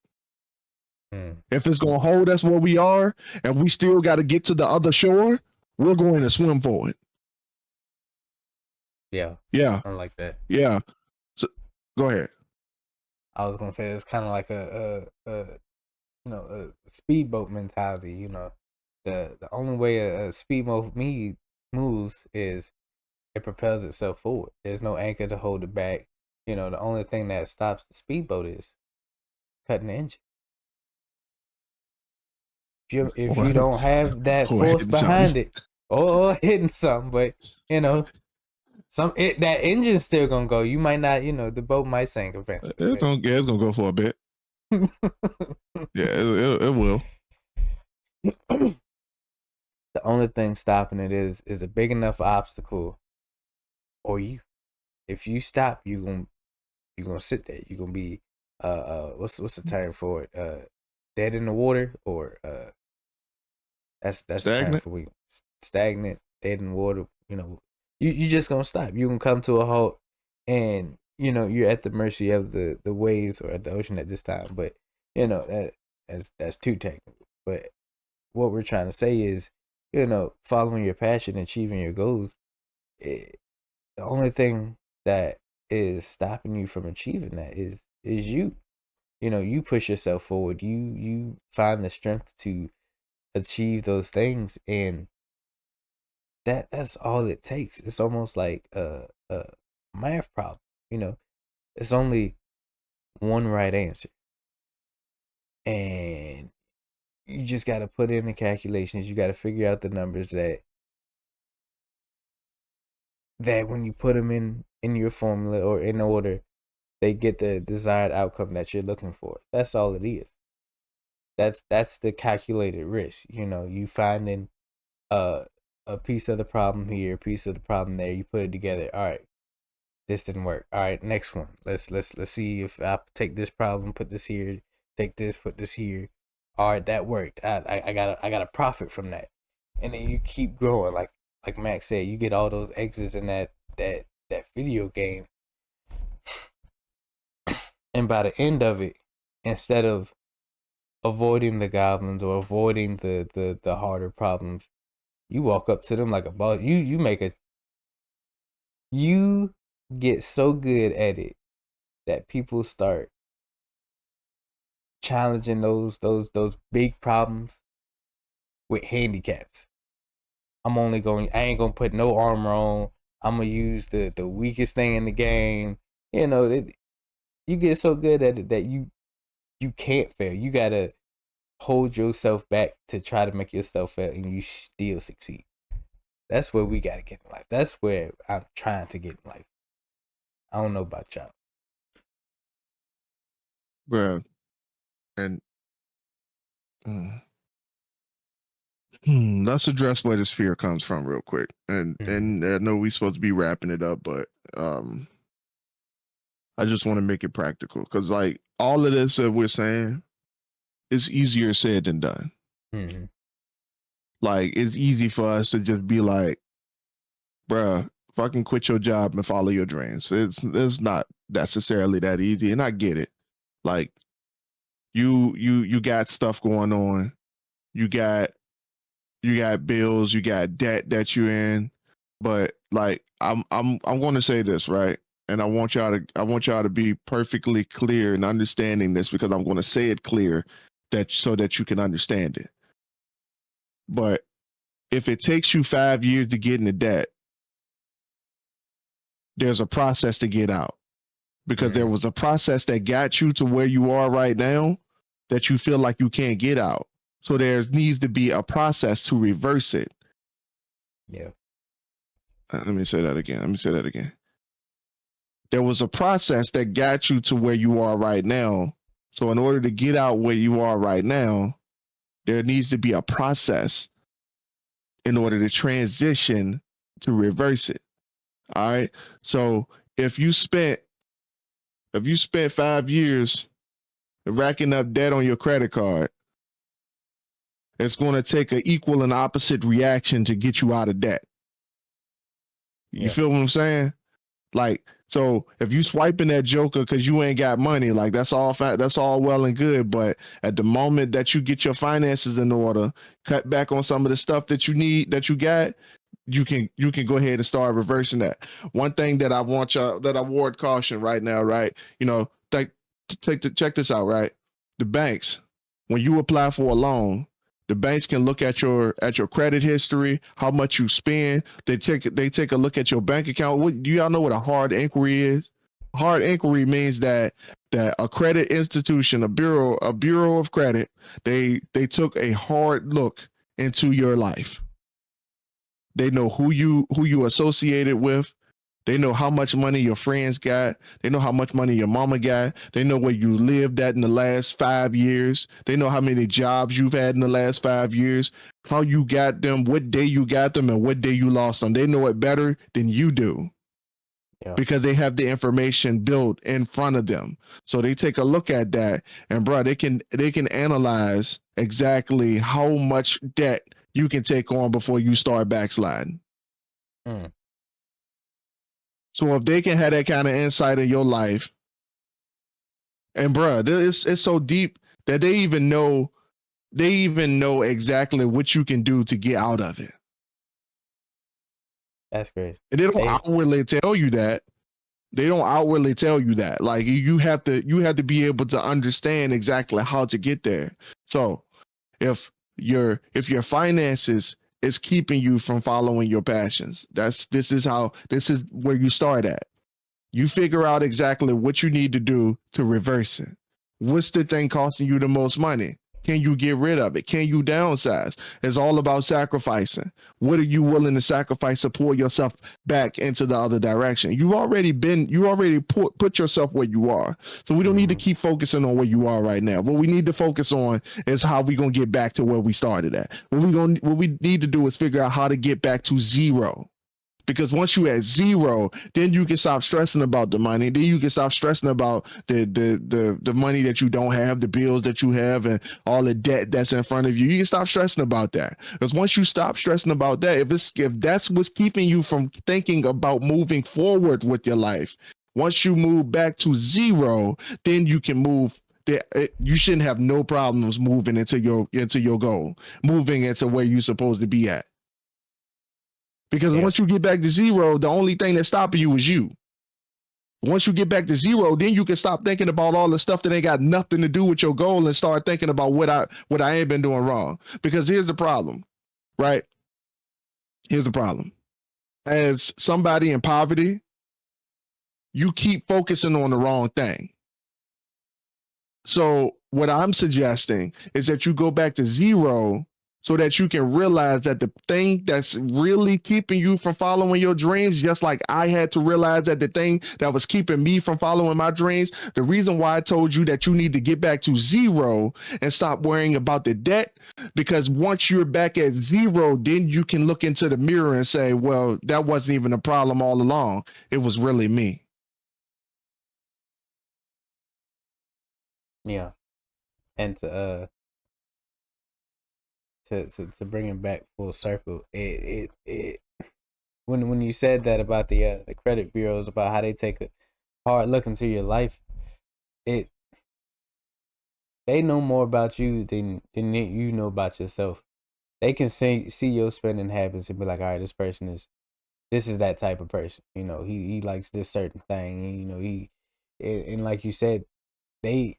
Mm. If it's gonna hold us where we are and we still got to get to the other shore, we're going to swim for it. Yeah, Yeah, I like that. yeah. So go ahead. I was gonna say it's kind of like a a speedboat mentality. You know, the only way a speedboat moves is it propels itself forward. There's no anchor to hold it back. You know, the only thing that stops the speedboat is cutting the engine. If you don't have that Or force hitting something. behind it, or hitting something, but you know, that engine's still gonna go. You might not, the boat might sink eventually. It's gonna go for a bit. Yeah, it will. The only thing stopping it is a big enough obstacle, or you. If you stop, you're gonna sit there. You're gonna be what's the term for it? Dead in the water, or that's the term Stagnant. for when stagnant, dead in the water. You just gonna stop. You can come to a halt, and you're at the mercy of the waves or at the ocean at this time. But that's too technical. But what we're trying to say is, following your passion, achieving your goals. The only thing that is stopping you from achieving that is you. You push yourself forward. You find the strength to achieve those things, and that's all it takes. It's almost like a math problem. It's only one right answer, and you just got to put in the calculations. You got to figure out the numbers that when you put them in your formula or in order, they get the desired outcome that you're looking for. That's all it is. That's the calculated risk. You finding a a piece of the problem here, a piece of the problem there. You put it together. All right, this didn't work. All right, next one. Let's see if I take this problem, put this here, take this, put this here. All right, that worked. I got a profit from that, and then you keep growing. Like Max said, you get all those exits in that video game, and by the end of it, instead of avoiding the goblins or avoiding the harder problems, you walk up to them like a boss. You get so good at it that people start challenging those big problems with handicaps. I ain't gonna put no armor on. I'm gonna use the weakest thing in the game. You get so good at it that you can't fail. You gotta hold yourself back to try to make yourself fail, and you still succeed. That's where we gotta get in life. That's where I'm trying to get in life. I don't know about y'all. Bro. And let's address where this fear comes from real quick. And I know we're supposed to be wrapping it up, but I just want to make it practical because like all of this that we're saying is easier said than done. Mm-hmm. Like it's easy for us to just be like, bruh, fucking quit your job and follow your dreams. It's not necessarily that easy, and I get it. Like you got stuff going on. You got bills, you got debt that you're in. But like I'm going to say this, right? And I want y'all to be perfectly clear in understanding this because I'm going to say it clear that so that you can understand it. But if it takes you 5 years to get into debt, there's a process to get out because there was a process that got you to where you are right now that you feel like you can't get out. So there needs to be a process to reverse it. Yeah. Let me say that again. There was a process that got you to where you are right now. So in order to get out where you are right now, there needs to be a process in order to transition to reverse it. All right. So if you spent If you spent 5 years racking up debt on your credit card, it's going to take an equal and opposite reaction to get you out of debt. You feel what I'm saying? Like, so if you swiping that joker because you ain't got money, like that's all that's all well and good. But at the moment that you get your finances in order, cut back on some of the stuff that you need, that you got, you can go ahead and start reversing that. One thing that I want y'all, that I ward caution right now, right? You know, check this out, right? The banks, when you apply for a loan, the banks can look at your credit history, how much you spend. They take a look at your bank account. What, do y'all know what a hard inquiry is? Hard inquiry means that a credit institution, a bureau of credit, they took a hard look into your life. They know who you associated with. They know how much money your friends got. They know how much money your mama got. They know where you lived at in the last 5 years. They know how many jobs you've had in the last 5 years, how you got them, what day you got them, and what day you lost them. They know it better than you do. Yeah. Because they have the information built in front of them. So they take a look at that, and bro, they can analyze exactly how much debt you can take on before you start backsliding. So if they can have that kind of insight in your life, and bruh, it's so deep that they even know exactly what you can do to get out of it. That's crazy. And they don't outwardly tell you that. They don't outwardly tell you that. Like you have to be able to understand exactly how to get there. So if your finances is keeping you from following your passions, this is where you start at. You figure out exactly what you need to do to reverse it. What's the thing costing you the most money? Can you get rid of it? Can you downsize? It's all about sacrificing. What are you willing to sacrifice to pull yourself back into the other direction? You already put yourself where you are. So we don't need to keep focusing on where you are right now. What we need to focus on is how we going to get back to where we started at. What we need to do is figure out how to get back to zero. Because once you at zero, then you can stop stressing about the money. Then you can stop stressing about the money that you don't have, the bills that you have, and all the debt that's in front of you. You can stop stressing about that. Because once you stop stressing about that, if that's what's keeping you from thinking about moving forward with your life, once you move back to zero, then you can move. You shouldn't have no problems moving into your goal, moving into where you're supposed to be at. Because once you get back to zero, the only thing that's stopping you is you. Once you get back to zero, then you can stop thinking about all the stuff that ain't got nothing to do with your goal and start thinking about what I ain't been doing wrong. Because here's the problem, right? Here's the problem. As somebody in poverty, you keep focusing on the wrong thing. So what I'm suggesting is that you go back to zero so that you can realize that the thing that's really keeping you from following your dreams, just like I had to realize that the thing that was keeping me from following my dreams, the reason why I told you that you need to get back to zero and stop worrying about the debt, because once you're back at zero, then you can look into the mirror and say, well, that wasn't even a problem all along. It was really me. Yeah. And to bring it back full circle, it when you said that about the credit bureaus, about how they take a hard look into your life, they know more about you than you know about yourself. They can see your spending habits and be like, all right, this is that type of person. You know, he likes this certain thing, and you know and like you said, they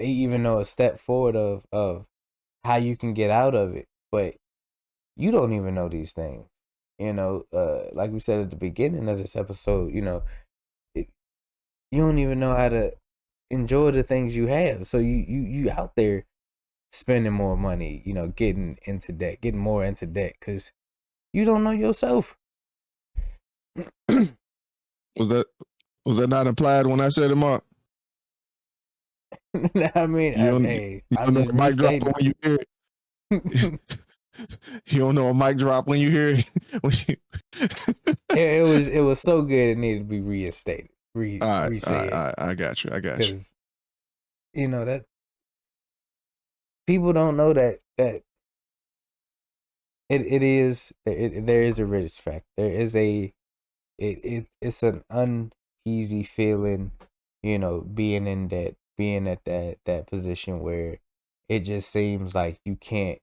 even know a step forward of how you can get out of it, but you don't even know these things. You know, like we said at the beginning of this episode, you know, you don't even know how to enjoy the things you have. So you out there spending more money, you know, getting more into debt because you don't know yourself. Was that not implied when I said it, Mark? I mean, I'm just restating. When you hear it. You don't know a mic drop when you hear it. It was so good it needed to be reinstated. re-say it, I got you. because that people don't know that there is a risk factor. There is it's an uneasy feeling, being in being at that position where it just seems like you can't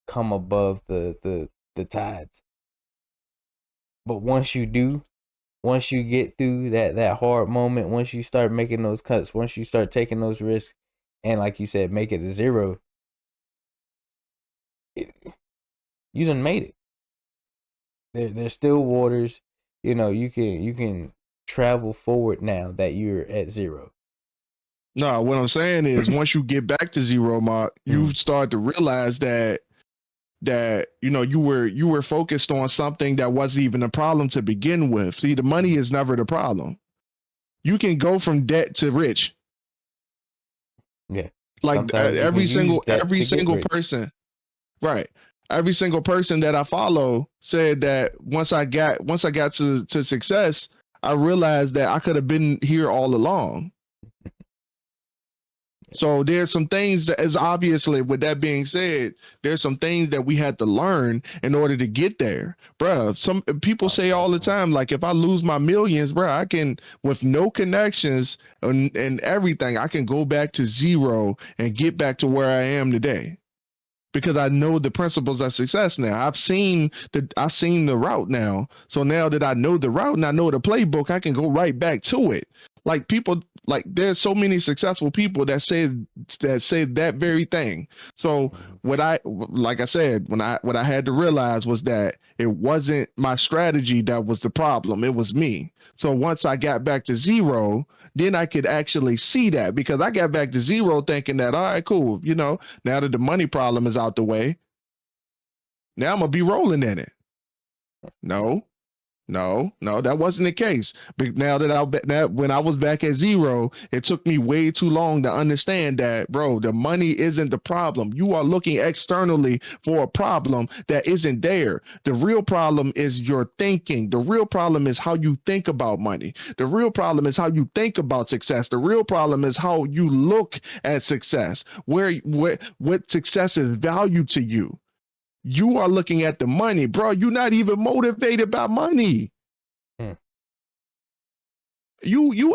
come above the tides. But once you do, once you get through that hard moment, once you start making those cuts, once you start taking those risks, and like you said, make it a zero, you done made it. There's still waters. You can travel forward now that you're at zero. No, what I'm saying is once you get back to zero, Mark, you start to realize that you were focused on something that wasn't even a problem to begin with. See, the money is never the problem. You can go from debt to rich. Yeah. Like Sometimes you can use that every to get single rich. person, right? Every single person that I follow said that once I got to success, I realized that I could have been here all along. So there's some things that is obviously, with that being said, there's some things that we had to learn in order to get there. Bruh, some people say all the time, like, if I lose my millions, bruh, I can, with no connections and everything, I can go back to zero and get back to where I am today. Because I know the principles of success now. I've seen the route now. So now that I know the route and I know the playbook, I can go right back to it. Like, people, like, there's so many successful people that say that very thing. So what I said, what I had to realize was that it wasn't my strategy that was the problem. It was me. So once I got back to zero, then I could actually see that, because I got back to zero thinking that, all right, cool. Now that the money problem is out the way, now I'm gonna be rolling in it. No, that wasn't the case. But now that when I was back at zero, it took me way too long to understand that, bro, the money isn't the problem. You are looking externally for a problem that isn't there. The real problem is your thinking. The real problem is how you think about money. The real problem is how you think about success. The real problem is how you look at success. What success is value to you. You are looking at the money, bro. You're not even motivated by money. You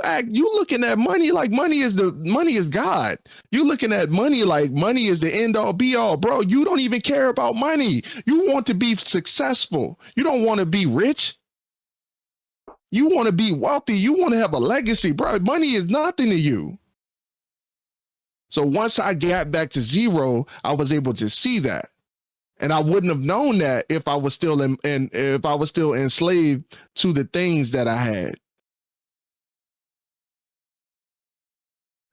looking at money like money is God. You looking at money like money is the end all be all, bro. You don't even care about money. You want to be successful. You don't want to be rich. You want to be wealthy. You want to have a legacy, bro. Money is nothing to you. So once I got back to zero, I was able to see that. And I wouldn't have known that if I was still if I was still enslaved to the things that I had.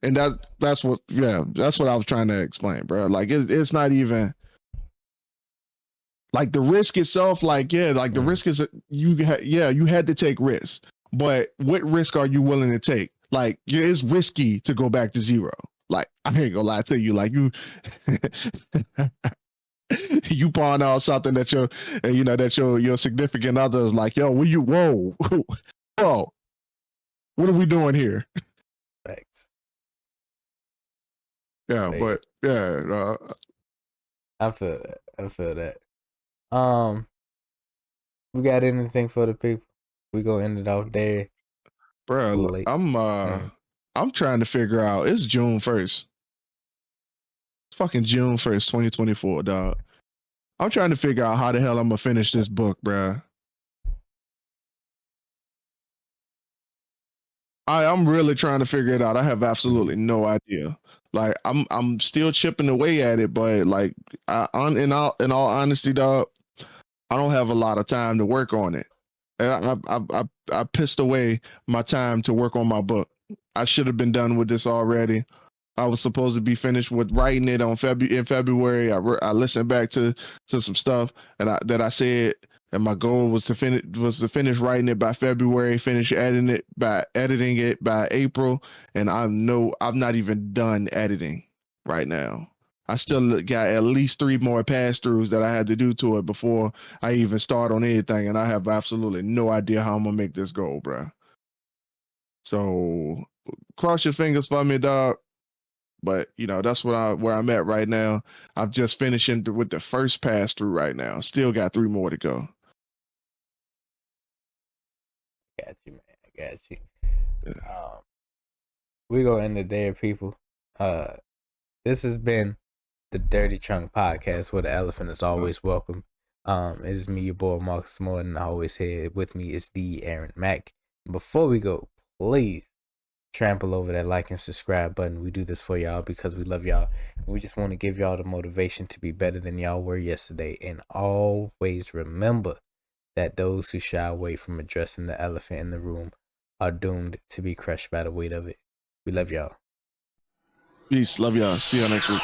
And that's what I was trying to explain, bro. Like, it's not even like the risk itself. Like, yeah, like the risk is you had to take risks, but what risk are you willing to take? Like, it's risky to go back to zero. Like, I ain't gonna lie to you. Like, you pawn out something that your significant other is like, yo, whoa, what are we doing here? Thanks. Yeah, but yeah, I feel that. We got anything for the people? We gonna end it off there, bro. I'm trying to figure out. It's June 1st. It's fucking June 1st, 2024, dog. I'm trying to figure out how the hell I'm gonna finish this book, bro. I'm really trying to figure it out. I have absolutely no idea. Like, I'm still chipping away at it, but like, in all honesty, dog, I don't have a lot of time to work on it. I pissed away my time to work on my book. I should have been done with this already. I was supposed to be finished with writing it in February. I listened back to some stuff that I said, and my goal was to finish writing it by February, finish editing it by April, and I'm not even done editing right now. I still got at least 3 more pass throughs that I had to do to it before I even start on anything, and I have absolutely no idea how I'm gonna make this go, bro. So cross your fingers for me, dog. But that's where I'm at right now. I'm just finishing with the first pass through right now. Still got 3 more to go. Got you, man. I got you. We go end it there, people. This has been the Dirty Trunk Podcast, where the elephant is always welcome. It is me, your boy Marcus Morton. Always here with me is the Aaron Mack. Before we go, please trample over that like and subscribe button. We do this for y'all because we love y'all. We just want to give y'all the motivation to be better than y'all were yesterday. And always remember that those who shy away from addressing the elephant in the room are doomed to be crushed by the weight of it. We love y'all. Peace. Love y'all. See y'all next week.